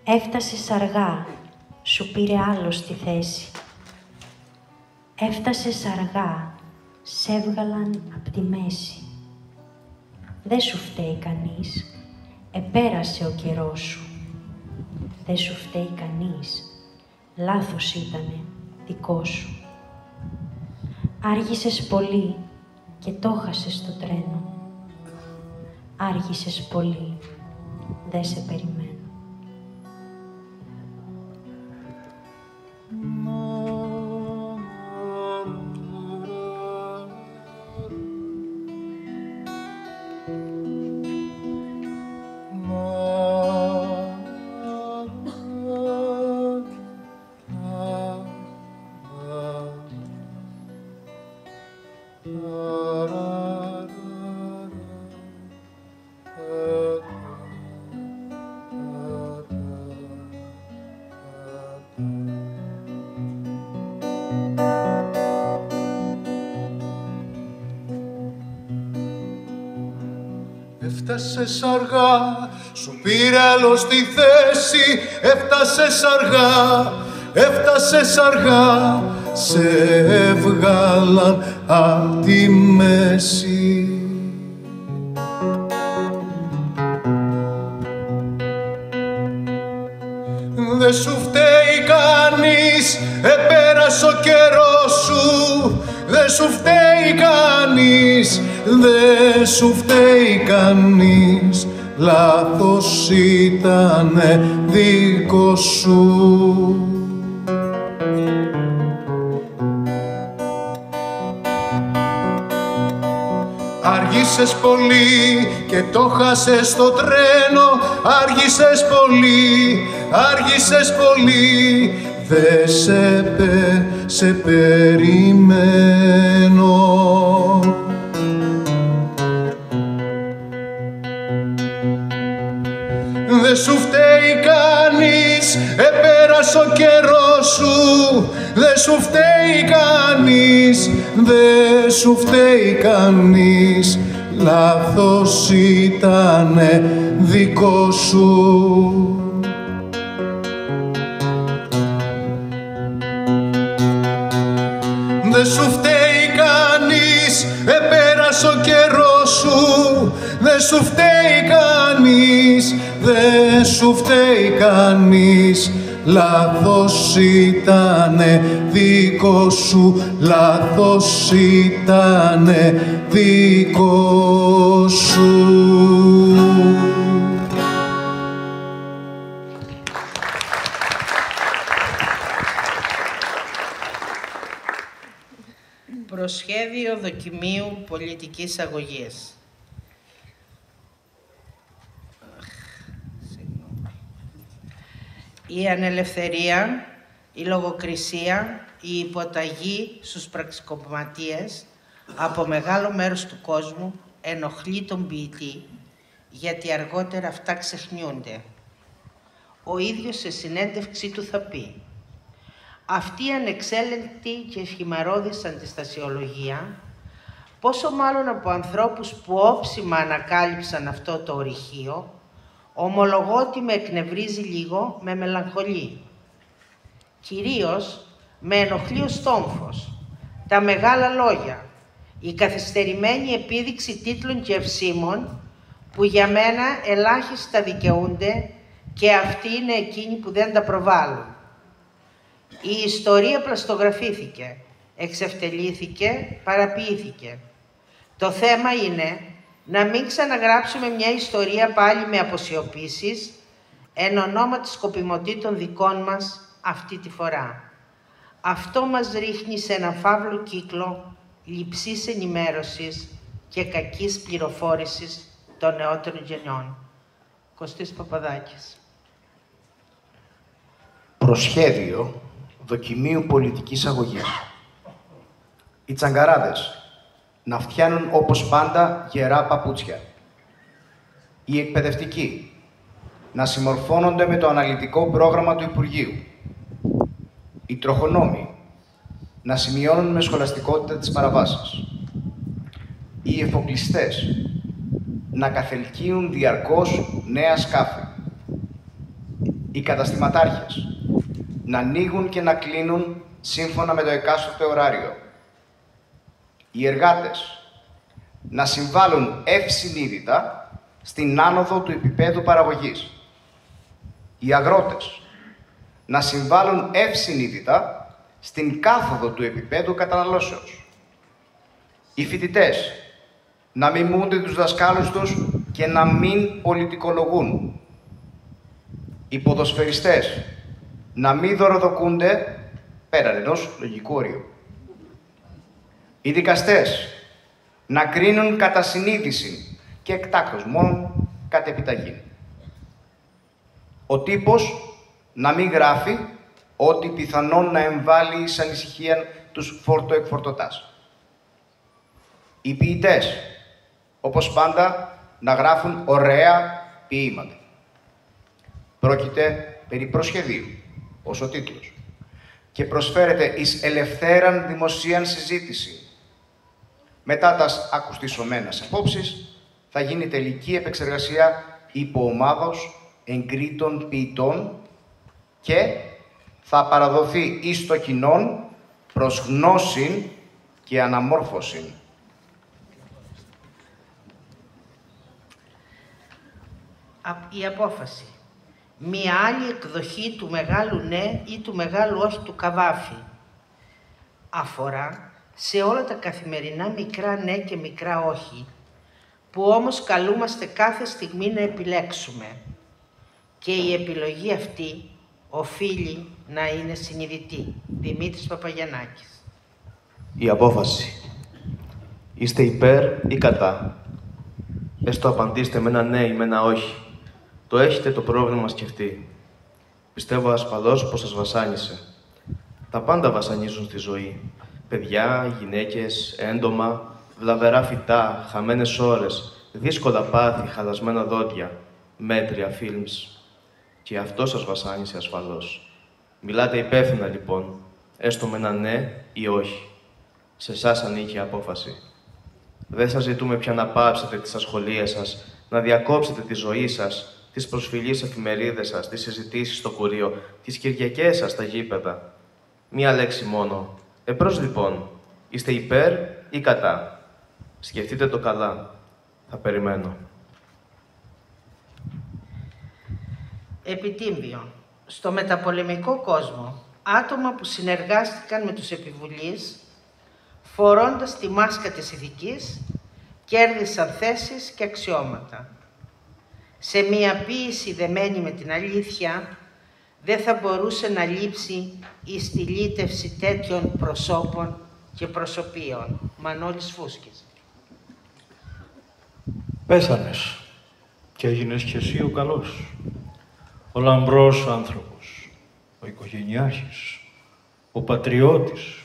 Έφτασες αργά, σου πήρε άλλος τη θέση. Έφτασες αργά, σ' έβγαλαν απ' τη μέση. Δεν σου φταίει κανείς, επέρασε ο καιρός σου. Δεν σου φταίει κανείς, λάθος ήτανε, δικό σου. Άργησες πολύ και το χάσες το τρένο. Άργησες πολύ, δεν σε περιμένω. Έφτασες αργά, σου πήρε άλλος τη θέση. Έφτασες αργά, έφτασες αργά, σε έβγαλαν απ' τη μέση. Δεν σου φταίει κανείς, κανείς, επέρασε ο καιρός σου. Δε σου φταίει κανείς, δε σου φταίει κανείς. Λάθος ήτανε δικό σου. Άργησες πολύ και το χάσες το τρένο. Άργησες πολύ, άργησες πολύ. Δε σε περιμένω. Δε σου φταίει κανείς, επέρασε ο καιρός σου. Δε σου φταίει κανείς, δε σου φταίει κανείς. Λάθος ήτανε δικό σου. Δε σου φταίει κανείς, επέρασε ο καιρός σου. Δε σου φταίει κανείς, δε σου φταίει κανείς. Λάθος ήτανε δικό σου, λάθος ήτανε δικό σου. Προσχέδιο δοκιμίου πολιτικής αγωγής. Η ανελευθερία, η λογοκρισία, η υποταγή στους πραξικοπηματίες από μεγάλο μέρος του κόσμου ενοχλεί τον ποιητή, γιατί αργότερα αυτά ξεχνιούνται. Ο ίδιος σε συνέντευξή του θα πει: αυτή η ανεξέλεγκτη και χυμαρώδης αντιστασιολογία, πόσο μάλλον από ανθρώπους που όψιμα ανακάλυψαν αυτό το ορυχείο, ομολογώ ότι με εκνευρίζει λίγο, με μελαγχολεί. Κυρίως με ενοχλεί ο στόμφος, τα μεγάλα λόγια, η καθυστερημένη επίδειξη τίτλων και ευσήμων που για μένα ελάχιστα δικαιούνται και αυτοί είναι εκείνοι που δεν τα προβάλλουν. Η ιστορία πλαστογραφήθηκε, εξευτελήθηκε, παραποιήθηκε. Το θέμα είναι να μην ξαναγράψουμε μια ιστορία πάλι με αποσιωπήσεις, εν ονόματι σκοπιμοτήτων δικών μας αυτή τη φορά. Αυτό μας ρίχνει σε ένα φαύλο κύκλο λειψής ενημέρωσης και κακής πληροφόρησης των νεότερων γενιών. Κωστής Παπαδάκης. Προσχέδιο δοκιμίου πολιτικής αγωγής. Οι τσαγκαράδες να φτιάνουν όπως πάντα γερά παπούτσια. Οι εκπαιδευτικοί να συμμορφώνονται με το αναλυτικό πρόγραμμα του Υπουργείου. Οι τροχονόμοι να σημειώνουν με σχολαστικότητα τις παραβάσεις. Οι εφοπλιστές να καθελκύουν διαρκώς νέα σκάφη. Οι καταστηματάρχες να ανοίγουν και να κλείνουν σύμφωνα με το εκάστοτε ωράριο. Οι εργάτες να συμβάλλουν ευσυνείδητα στην άνοδο του επίπεδου παραγωγής. Οι αγρότες να συμβάλλουν ευσυνείδητα στην κάθοδο του επίπεδου καταναλώσεως. Οι φοιτητές να μιμούνται τους δασκάλους τους και να μην πολιτικολογούν. Οι ποδοσφαιριστές να μην δωροδοκούνται πέραν ενός λογικού όριου. Οι δικαστές να κρίνουν κατά συνείδηση και εκτάκτως μόνο κατ' επιταγή. Ο τύπος να μην γράφει ό,τι πιθανόν να εμβάλει εις ανησυχία τους φορτοεκφορτωτάς. Οι ποιητές, όπως πάντα, να γράφουν ωραία ποίηματα. Πρόκειται περί προσχεδίου, ως ο τίτλος, και προσφέρεται εις ελευθέραν δημοσίαν συζήτηση. Μετά τας ακουστισωμένας απόψεις, θα γίνει τελική επεξεργασία υποομάδος εγκρίτων ποιητών και θα παραδοθεί εις το κοινόν προς γνώσιν και αναμόρφωσιν. Η απόφαση. μία άλλη εκδοχή του μεγάλου ναι ή του μεγάλου όχι του Καβάφη. Αφορά σε όλα τα καθημερινά μικρά ναι και μικρά όχι, που όμως καλούμαστε κάθε στιγμή να επιλέξουμε. Και η επιλογή αυτή οφείλει να είναι συνειδητή. Δημήτρης Παπαγιαννάκης. Η απόφαση. Είστε υπέρ ή κατά. Έστω απαντήστε με ένα ναι ή με ένα όχι. Το έχετε το πρόβλημα σκεφτεί. Πιστεύω ασφαλώς πως σας βασάνισε. Τα πάντα βασανίζουν στη ζωή. Παιδιά, γυναίκες, έντομα, βλαβερά φυτά, χαμένες ώρες, δύσκολα πάθη, χαλασμένα δόντια, μέτρια φιλμς. Και αυτό σας βασάνισε ασφαλώς. Μιλάτε υπεύθυνα λοιπόν, έστω με ένα ναι ή όχι. Σε εσάς ανήκει η απόφαση. Δεν σας ζητούμε πια να πάψετε τις ασχολίες σας, να διακόψετε τη ζωή σας, τις προσφυλείς εφημερίδες σας, τις συζητήσεις στο κουρίο, τις Κυριακές σας στα γήπεδα. Μία λέξη μόνο. Εμπρός λοιπόν, είστε υπέρ ή κατά. Σκεφτείτε το καλά. Θα περιμένω. Επιτύμβιο. Στο μεταπολεμικό κόσμο, άτομα που συνεργάστηκαν με τους επιβουλείς, φορώντας τη μάσκα της ηθικής, κέρδισαν θέσεις και αξιώματα. Σε μία ποίηση δεμένη με την αλήθεια, δεν θα μπορούσε να λείψει η στυλίτευση τέτοιων προσώπων και προσωπίων. Μανώλης Φούσκης. Πέθανες και έγινες κι εσύ ο καλός, ο λαμπρός άνθρωπος, ο οικογενειάρχης, ο πατριώτης.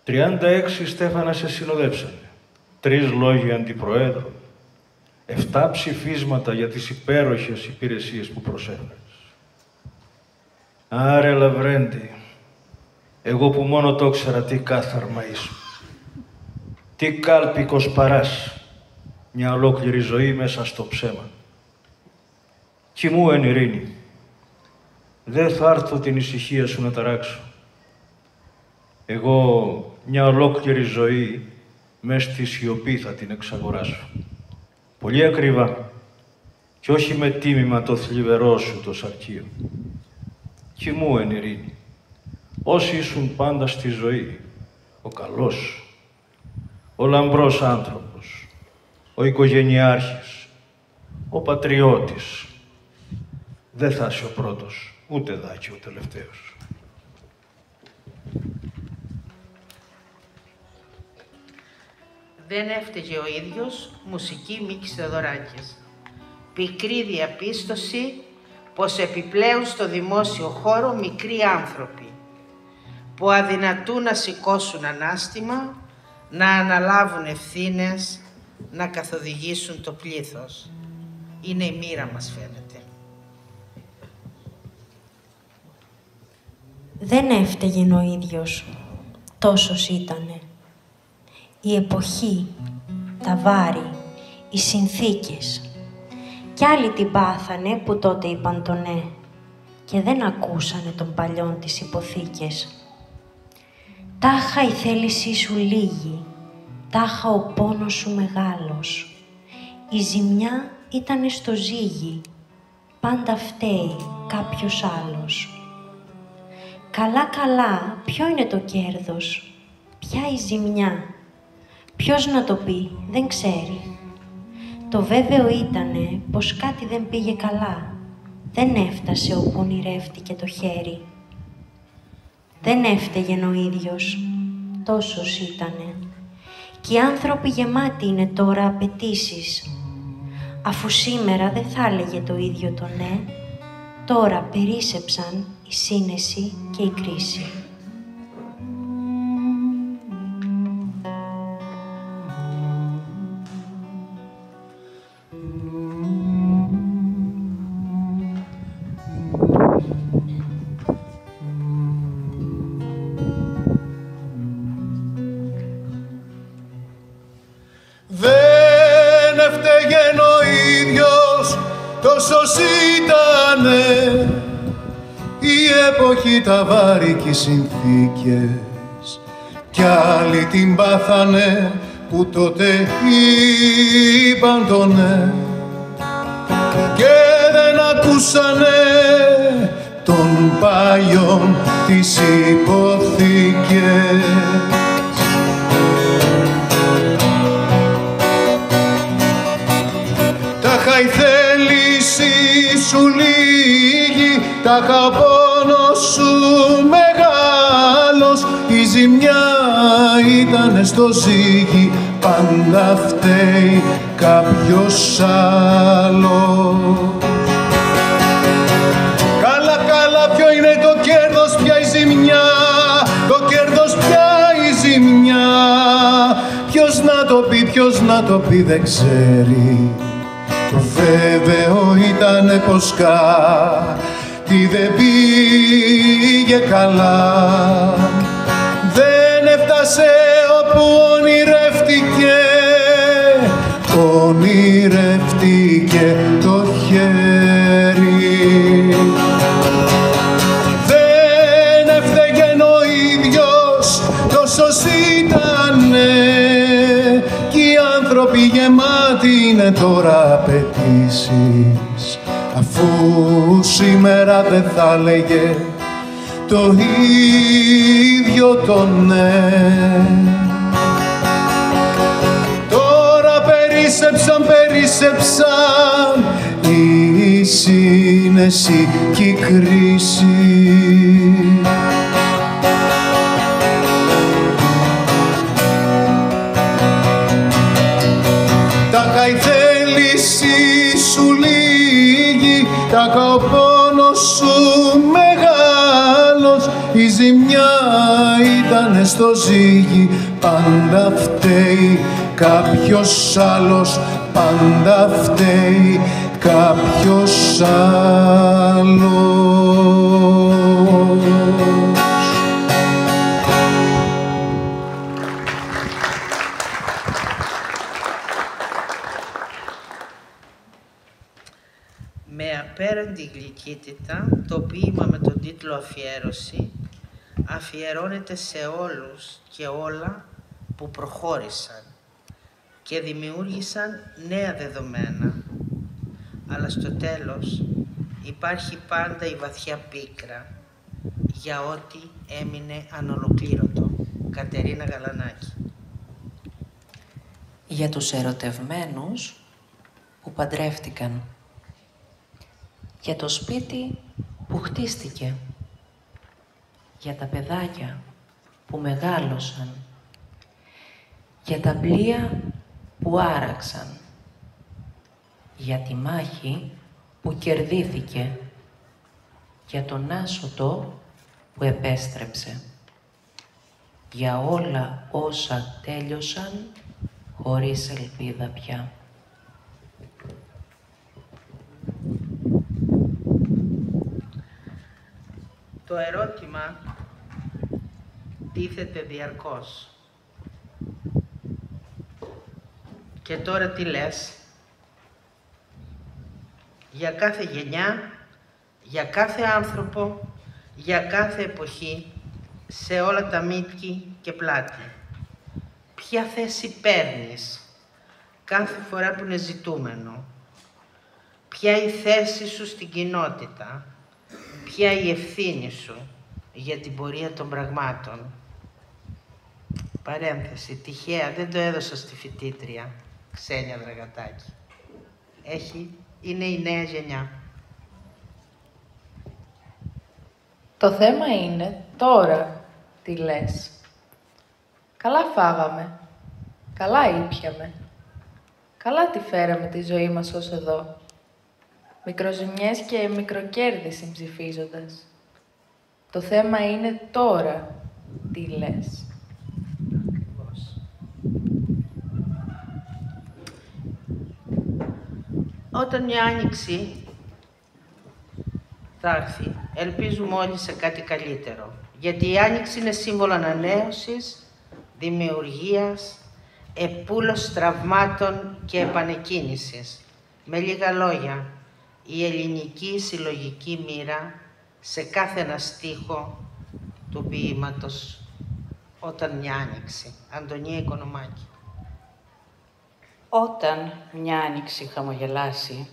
36 στέφανα σε συνοδέψανε, 3 λόγοι αντιπροέδρου, 7 ψηφίσματα για τις υπέροχες υπηρεσίες που προσέφερες. Άρε Λαβρέντη, εγώ που μόνο το ήξερα τι κάθαρμα ήσουν, τι κάλπικος παράς, μια ολόκληρη ζωή μέσα στο ψέμα. Κοιμού εν ειρήνη, δεν θα έρθω την ησυχία σου να ταράξω. Εγώ μια ολόκληρη ζωή μες στη σιωπή θα την εξαγοράσω. Πολύ ακριβά και όχι με τίμημα το θλιβερό σου το σαρκείο. Κοιμού εν ειρήνη, όσοι ήσουν πάντα στη ζωή, ο καλός, ο λαμπρός άνθρωπος, ο οικογενειάρχης, ο πατριώτης. Δεν θα είσαι ο πρώτος, ούτε δάκι ο τελευταίος. Δεν έφταιγε ο ίδιος, μουσική Μίκης Θεοδωράκης. Πικρή διαπίστωση πως επιπλέον στο δημόσιο χώρο μικροί άνθρωποι που αδυνατούν να σηκώσουν ανάστημα, να αναλάβουν ευθύνες, να καθοδηγήσουν το πλήθος. Είναι η μοίρα μας, φαίνεται. Δεν έφταιγε ο ίδιος, τόσος ήτανε. Η εποχή, τα βάρη, οι συνθήκες. Κι άλλοι την πάθανε που τότε είπαν το ναι και δεν ακούσανε των παλιών τις υποθήκες. Τάχα η θέλησή σου λίγη, τάχα ο πόνος σου μεγάλος. Η ζημιά ήτανε στο ζύγι, πάντα φταίει κάποιος άλλος. Καλά, ποιο είναι το κέρδος, ποια η ζημιά. Ποιος να το πει, δεν ξέρει. Το βέβαιο ήτανε πως κάτι δεν πήγε καλά. Δεν έφτασε όπου ονειρεύτηκε το χέρι. Δεν έφταιγε ο ίδιος, τόσος ήτανε. Κι οι άνθρωποι γεμάτοι είναι τώρα απαιτήσεις. Αφού σήμερα δεν θα έλεγε το ίδιο το ναι, τώρα περίσσεψαν η σύνεση και η κρίση. Δεν έφταιγε ο ίδιος, τόσος ήτανε η εποχή, τα βάρη και οι συνθήκες. Κι άλλοι την πάθανε που τότε είπαν το ναι και δεν ακούσαν ακούσανε των παλιών τις υποθήκες. Τάχα η θέληση σου λίγη, τάχα ο πόνος σου μεγάλος, η ζημιά ήτανε στο ζύγι, πάντα φταίει κάποιος άλλος. Καλά, καλά, ποιο είναι το κέρδος, ποια η ζημιά, το κέρδος ποια η ζημιά. Ποιος να το πει, ποιος να το πει δεν ξέρει. Το βέβαιο ήτανε πως κάτι δεν πήγε καλά. Δεν έφτασε όπου ονειρεύτηκε, ονειρεύτηκε το χέρι. Δεν έφταιγεν ο ίδιος, τόσος ήτανε, κι οι άνθρωποι γεμάτοι είναι τώρα απαιτήσεις, αφού σήμερα δεν θα έλεγε το ίδιο το ναι. Τώρα περίσσεψαν η σύνεση κι η κρίση. Τάχα η θέληση σου λίγη, τάχα ο πόνος σου μεγάλος, η ζημιά ήτανε στο ζύγι, πάντα φταίει κάποιος άλλος, πάντα φταίει κάποιος άλλος. Με απέραντη γλυκύτητα, το ποίημα με τον τίτλο «Αφιέρωση» αφιερώνεται σε όλους και όλα που προχώρησαν και δημιούργησαν νέα δεδομένα. Αλλά στο τέλος υπάρχει πάντα η βαθιά πίκρα για ό,τι έμεινε ανολοκλήρωτο. Κατερίνα Γαλανάκη. Για τους ερωτευμένους που παντρεύτηκαν. Για το σπίτι που χτίστηκε. Για τα παιδάκια που μεγάλωσαν. Για τα πλοία που άραξαν. Για τη μάχη που κερδίθηκε. Για τον άσωτο που επέστρεψε. Για όλα όσα τέλειωσαν χωρίς ελπίδα πια. Το ερώτημα τίθεται διαρκώς. Και τώρα τι λες? Για κάθε γενιά, για κάθε άνθρωπο, για κάθε εποχή, σε όλα τα μύτκι και πλάτη. Ποια θέση παίρνεις κάθε φορά που είναι ζητούμενο? Ποια η θέση σου στην κοινότητα? Ποια η ευθύνη σου για την πορεία των πραγμάτων? Παρένθεση, τυχαία, δεν το έδωσα στη φοιτήτρια, Ξένια Δραγατάκη. Είναι η νέα γενιά. Το θέμα είναι τώρα τι λες. Καλά φάγαμε, καλά ήπιαμε, καλά τη φέραμε τη ζωή μας ως εδώ. Μικροζημιές και μικροκέρδη συμψηφίζοντας. Το θέμα είναι τώρα τι λες. Όταν η Άνοιξη θα έρθει, ελπίζουμε όλοι σε κάτι καλύτερο. Γιατί η Άνοιξη είναι σύμβολο ανανέωσης, δημιουργίας, επούλωσης τραυμάτων και επανεκκίνησης. Με λίγα λόγια, η ελληνική συλλογική μοίρα σε κάθε ένα στίχο του ποίηματος «Όταν μια Άνοιξη». Αντωνία Οικονομάκη. Όταν μια Άνοιξη χαμογελάσει,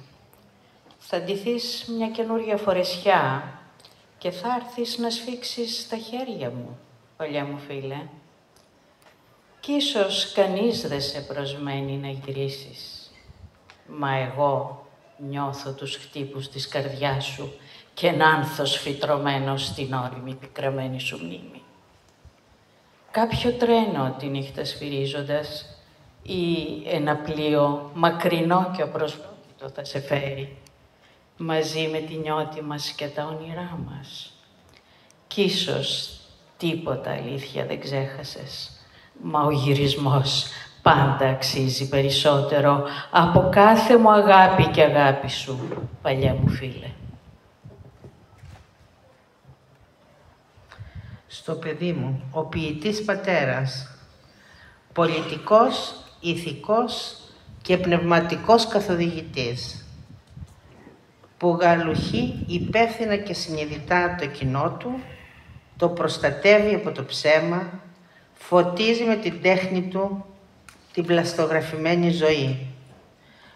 Θα ντυθείς μια καινούρια φορεσιά και θα έρθεις να σφίξεις τα χέρια μου, παλιά μου φίλε. Κι ίσως κανείς δεν σε προσμένει να γυρίσεις. Μα εγώ νιώθω τους χτύπους της καρδιάς σου και ένα άνθος φυτρωμένο στην όρημη πικραμένη σου μνήμη. Κάποιο τρένο τη νύχτα σφυρίζοντας ή ένα πλοίο μακρινό και απροσδόκητο θα σε φέρει μαζί με τη νιώτη μας και τα όνειρά μας. Κι ίσως τίποτα αλήθεια δεν ξέχασες, μα ο γυρισμός πάντα αξίζει περισσότερο από κάθε μου αγάπη και αγάπη σου, παλιά μου φίλε. Στο παιδί μου, ο ποιητής πατέρας, πολιτικός, ηθικός και πνευματικός καθοδηγητής, που γαλουχεί υπεύθυνα και συνειδητά το κοινό του, το προστατεύει από το ψέμα, φωτίζει με την τέχνη του την πλαστογραφημένη ζωή.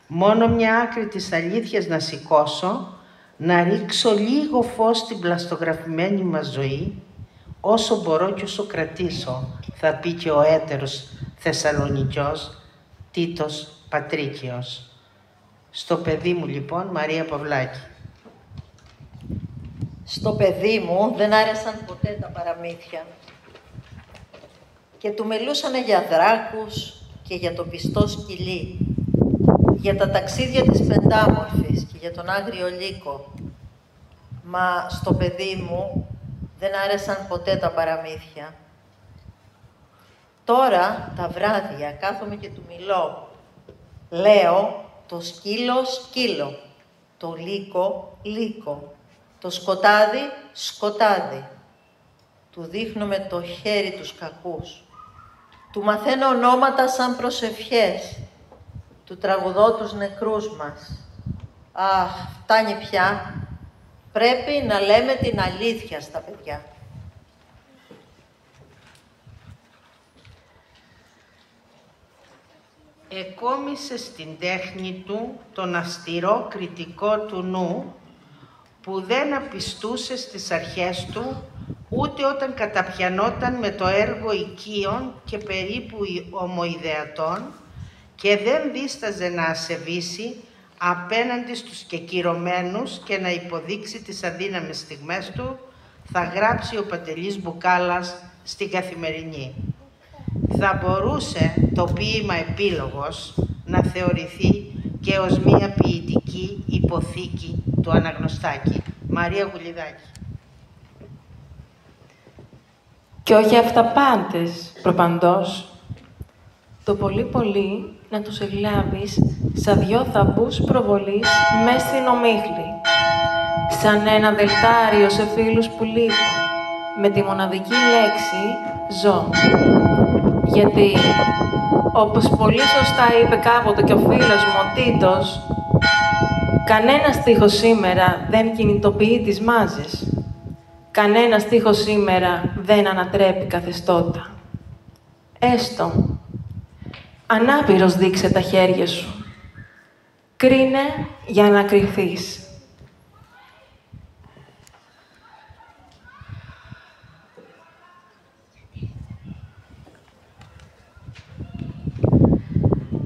Μόνο μια άκρη της αλήθειας να σηκώσω, να ρίξω λίγο φως στην πλαστογραφημένη μας ζωή, όσο μπορώ και όσο κρατήσω, θα πει και ο έτερος Θεσσαλονικιός Τίτος Πατρίκιος. Στο παιδί μου λοιπόν, Μαρία Παυλάκη. Στο παιδί μου δεν άρεσαν ποτέ τα παραμύθια και του μιλούσανε για δράκους και για το πιστό σκυλί, για τα ταξίδια της Πεντάμορφης και για τον Άγριο Λύκο. Μα στο παιδί μου δεν άρεσαν ποτέ τα παραμύθια. Τώρα, τα βράδια, κάθομαι και του μιλώ. Λέω, το σκύλο, σκύλο. Το λύκο, λύκο. Το σκοτάδι, σκοτάδι. Του δείχνω με το χέρι τους κακούς. Του μαθαίνω ονόματα σαν προσευχές. Του τραγουδώ τους νεκρούς μας. Αχ, φτάνει πια. Πρέπει να λέμε την αλήθεια στα παιδιά. Εκόμισε στην τέχνη του τον αυστηρό κριτικό του νου, που δεν απιστούσε στις αρχές του, ούτε όταν καταπιανόταν με το έργο οικείων και περίπου ομοειδεατών και δεν δίσταζε να ασεβήσει απέναντι στους κεκυρωμένους και να υποδείξει τις αδύναμες στιγμές του, θα γράψει ο Παντελής Μπουκάλας στην Καθημερινή. Θα μπορούσε το ποίημα επίλογος να θεωρηθεί και ως μία ποιητική υποθήκη του Αναγνωστάκη. Μαρία Γουλιδάκη. Και όχι αυταπάντες, προπαντός. Το πολύ πολύ να τους ευλάβεις σαν δυο θαμπούς προβολής μες στην ομίχλη. Σαν ένα δελτάριο σε φίλους που λείπουν, με τη μοναδική λέξη «ζω». Γιατί, όπως πολύ σωστά είπε κάποτε και ο φίλος μου ο Τίτος, κανένα στίχος σήμερα δεν κινητοποιεί τις μάζες. Κανένα στίχος σήμερα δεν ανατρέπει καθεστώτα. Έστω, ανάπηρος δείξε τα χέρια σου. Κρίνε για να κρυφθείς.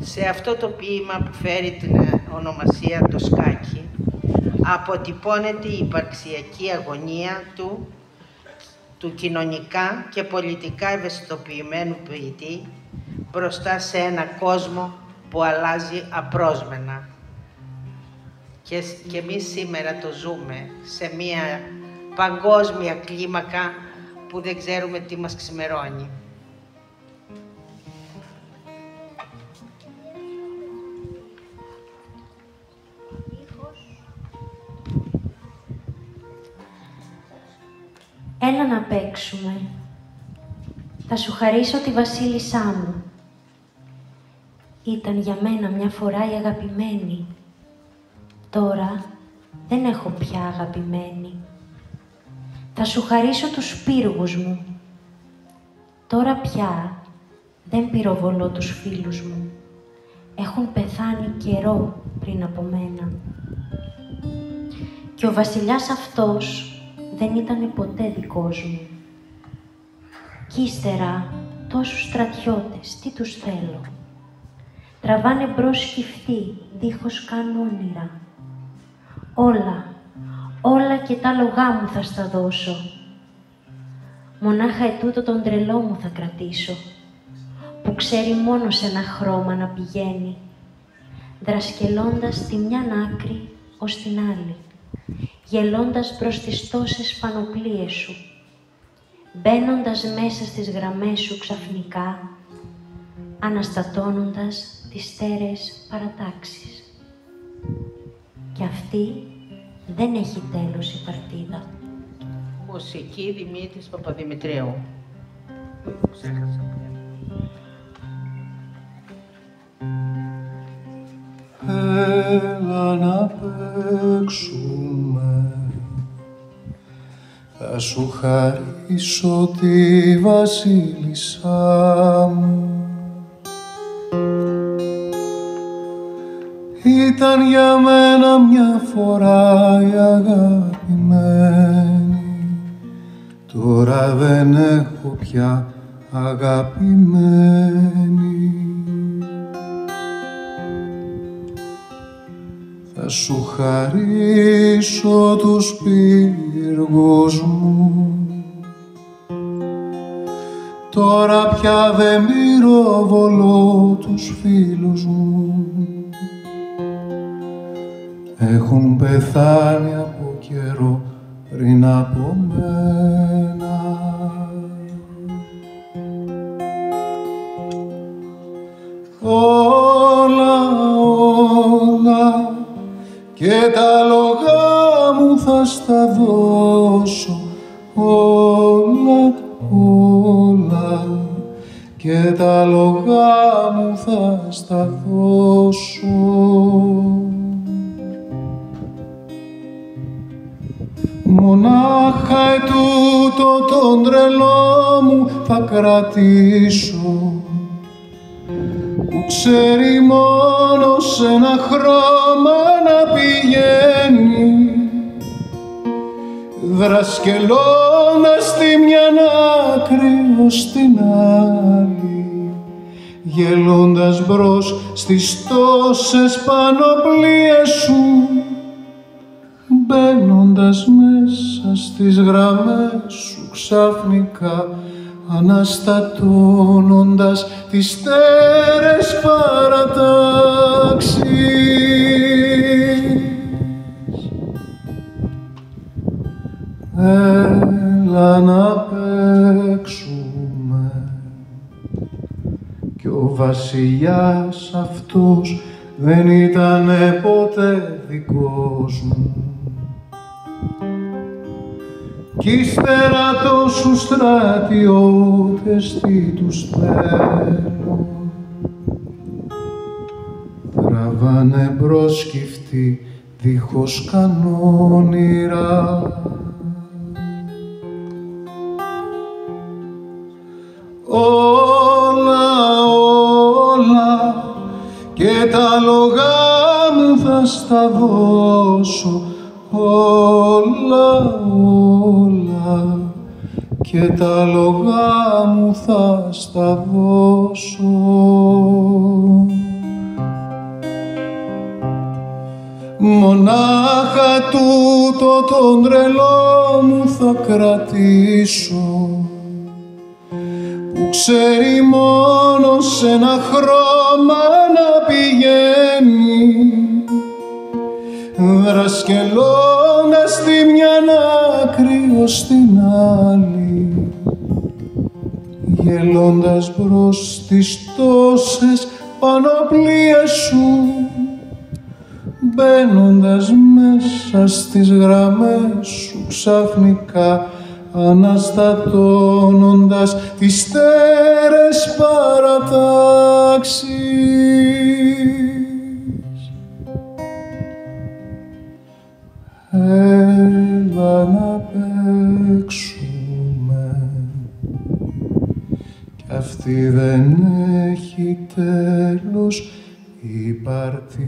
Σε αυτό το ποίημα που φέρει την ονομασία «Το Σκάκι» αποτυπώνεται η υπαρξιακή αγωνία του κοινωνικά και πολιτικά ευαισθητοποιημένου ποιητή μπροστά σε ένα κόσμο που αλλάζει απρόσμενα. Και εμείς σήμερα το ζούμε σε μια παγκόσμια κλίμακα που δεν ξέρουμε τι μας ξημερώνει. Έλα να παίξουμε. Θα σου χαρίσω τη βασίλισσά μου. Ήταν για μένα μια φορά η αγαπημένη. Τώρα δεν έχω πια αγαπημένη. Θα σου χαρίσω τους πύργους μου. Τώρα πια δεν πυροβολώ τους φίλους μου. Έχουν πεθάνει καιρό πριν από μένα. Και ο βασιλιάς αυτός δεν ήταν ποτέ δικός μου. Κι ύστερα τόσους στρατιώτες, τι τους θέλω. Τραβάνε μπρος σκυφτοί, δίχως καν όνειρα. Όλα και τα λογά μου θα στα δώσω. Μονάχα ετούτο τον τρελό μου θα κρατήσω, που ξέρει μόνο σε ένα χρώμα να πηγαίνει, δρασκελώντας τη μιαν άκρη ως την άλλη, γελώντας προς τις τόσες πανοπλίες σου, μπαίνοντας μέσα στις γραμμές σου ξαφνικά, αναστατώνοντας τις στέρεες παρατάξεις. Και αυτή δεν έχει τέλος η παρτίδα. Μουσική Δημήτρης Παπαδημητρίου. Ξέχασα πια. Έλα να παίξουμε, θα σου χαρίσω τη βασίλισσά μου. Ήταν για μένα μια φορά η αγαπημένη, τώρα δεν έχω πια αγαπημένη. Θα σου χαρίσω τους πύργους μου, τώρα πια δεν πυροβολώ τους φίλους μου. Έχουν πεθάνει από καιρό πριν από μένα. Όλα και τα λογά μου θα στα δώσω. Όλα και τα λογά μου θα στα δώσω. Μονάχα ετούτο τον τρελό μου θα κρατήσω, που ξέρει μόνο σε ένα χρώμα να πηγαίνει, δρασκελώντας τη μιαν άκρη ως την άλλη, γελώντας μπρος στις τόσες πανοπλίες σου, μπαίνοντας μέσα στις γραμμές σου ξαφνικά, αναστατώνοντας τις στέρες παρατάξεις. Έλα να παίξουμε, κι ο βασιλιάς αυτός δεν ήτανε ποτέ δικός μου. Κι ύστερα τόσους στρατιώτες τι τους θέλω, τραβάνε μπρος σκυφτοί δίχως καν όνειρα. Όλα και τα λογά μου θα στα δώσω. Όλα και τα λογά μου θα στα δώσω. Μονάχα τούτο τον τρελό μου θα κρατήσω, που ξέρει μόνο σε ένα χρώμα να πηγαίνει, δρασκελώντας τη μιαν άκρη ως την άλλη, γελώντας μπρος στις τόσες πανοπλίες σου, μπαίνοντας μέσα στις γραμμές σου ξαφνικά, αναστατώνοντας τις στέρες παρατάξεις. Έλα να παίξουμε, κι αυτή δεν έχει τέλος η παρτίδα.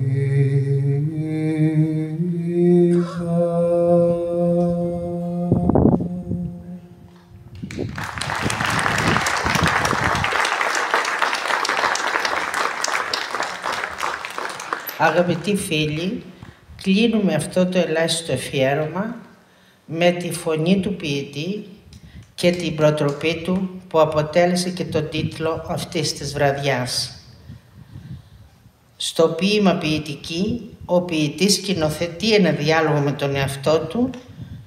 Αγαπητοί φίλοι, κλείνουμε αυτό το ελάχιστο αφιέρωμα με τη φωνή του ποιητή και την προτροπή του που αποτέλεσε και τον τίτλο αυτής της βραδιάς. Στο ποίημα ποιητική, ο ποιητής σκηνοθετεί ένα διάλογο με τον εαυτό του,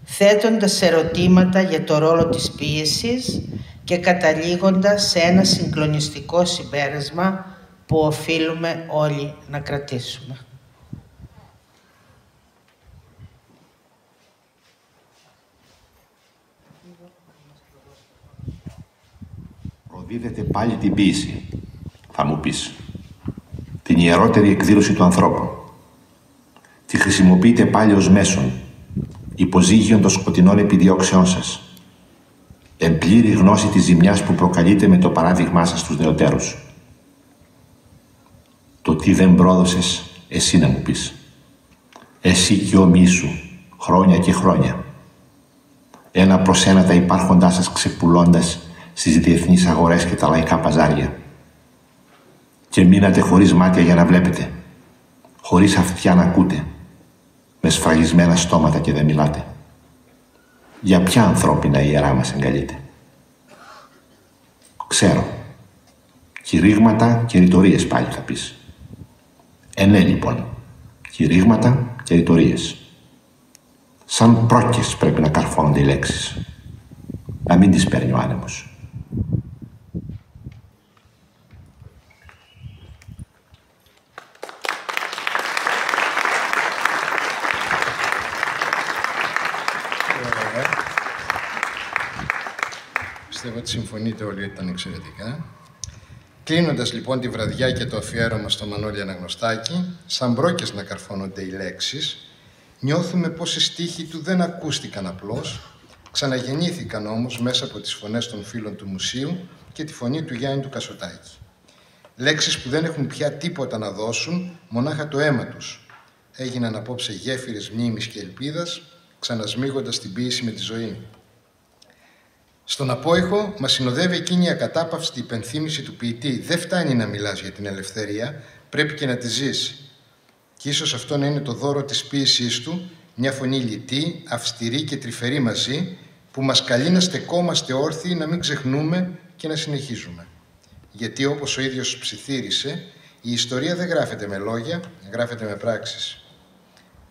θέτοντας ερωτήματα για το ρόλο της ποίησης και καταλήγοντας σε ένα συγκλονιστικό συμπέρασμα που οφείλουμε όλοι να κρατήσουμε. Προδίδεται πάλι την ποίηση, θα μου πεις. Την ιερότερη εκδήλωση του ανθρώπου. Τη χρησιμοποιείτε πάλι ως μέσον, υποζύγιον των σκοτεινών επιδιώξεών σας. Εν πλήρη γνώση της ζημιάς που προκαλείτε με το παράδειγμά σας στους νεωτέρους. Το τι δεν πρόδωσες, εσύ να μου πεις. Εσύ και ομοίοι σου, χρόνια και χρόνια. Ένα προς ένα τα υπάρχοντά σας ξεπουλώντας στις διεθνείς αγορές και τα λαϊκά παζάρια. Και μείνατε χωρίς μάτια για να βλέπετε, χωρίς αυτιά να ακούτε, με σφραγισμένα στόματα και δεν μιλάτε. Για ποια ανθρώπινα ιερά μας εγκαλείτε? Ξέρω, κηρύγματα και ρητορίες πάλι θα πεις. Ναι λοιπόν, κηρύγματα και ρητορίες. Σαν πρόκες πρέπει να καρφώνονται οι λέξεις. Να μην τις παίρνει ο άνεμος. Πιστεύω ότι συμφωνείτε όλοι ότι ήταν εξαιρετικά. Κλείνοντας λοιπόν τη βραδιά και το αφιέρωμα στο Μανώλη Αναγνωστάκη, σαν πρόκες να καρφώνονται οι λέξεις, νιώθουμε πως οι στίχοι του δεν ακούστηκαν απλώς, ξαναγεννήθηκαν όμως μέσα από τις φωνές των φίλων του μουσείου και τη φωνή του Γιάννη του Κασωτάκη. Λέξεις που δεν έχουν πια τίποτα να δώσουν, μονάχα το αίμα τους. Έγιναν απόψε γέφυρες μνήμης και ελπίδας, ξανασμίγοντας την ποίηση με τη ζωή. Στον απόϊχο μας συνοδεύει εκείνη η ακατάπαυστη υπενθύμηση του ποιητή. Δεν φτάνει να μιλάς για την ελευθερία, πρέπει και να τη ζεις. Και ίσως αυτό να είναι το δώρο της ποίησής του, μια φωνή λιτή, αυστηρή και τρυφερή μαζί, που μας καλεί να στεκόμαστε όρθιοι, να μην ξεχνούμε και να συνεχίζουμε. Γιατί όπως ο ίδιος ψιθύρισε, η ιστορία δεν γράφεται με λόγια, γράφεται με πράξεις.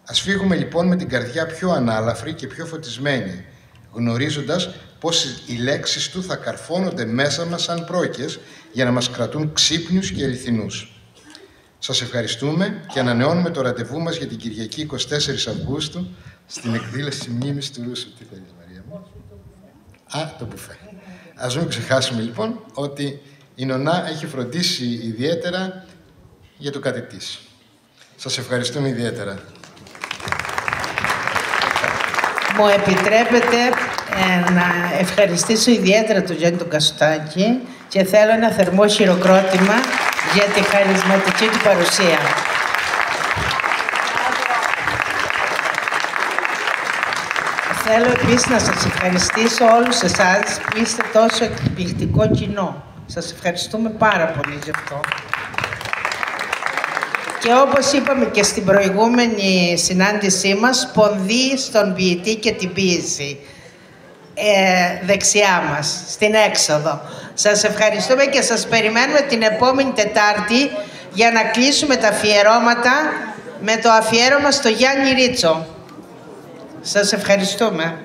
Ας φύγουμε λοιπόν με την καρδιά πιο ανάλαφρη και πιο φωτισμένη, γνωρίζοντας πως οι λέξεις του θα καρφώνονται μέσα μας σαν πρόκες για να μας κρατούν ξύπνιους και αληθινούς. Σας ευχαριστούμε και ανανεώνουμε το ραντεβού μας για την Κυριακή 24 Αυγούστου στην εκδήλωση μνήμης του Ρούσου. Τι θέλεις, Μαρία μου? Το μπουφέ. Ας μην ξεχάσουμε λοιπόν ότι η Νονά έχει φροντίσει ιδιαίτερα για το κάτι της. Σας ευχαριστούμε ιδιαίτερα. Μου επιτρέπετε να ευχαριστήσω ιδιαίτερα τον Γιάννη τον Κασωτάκη και θέλω ένα θερμό χειροκρότημα για τη χαρισματική του παρουσία. Θέλω επίσης να σας ευχαριστήσω όλους εσάς που είστε τόσο εκπληκτικό κοινό. Σας ευχαριστούμε πάρα πολύ γι' αυτό. Και όπως είπαμε και στην προηγούμενη συνάντησή μας, πονδύει στον ποιητή και την ποίηση. Δεξιά μας, στην έξοδο. Σας ευχαριστούμε και σας περιμένουμε την επόμενη Τετάρτη για να κλείσουμε τα αφιερώματα με το αφιέρωμα στο Γιάννη Ρίτσο. Σας ευχαριστούμε.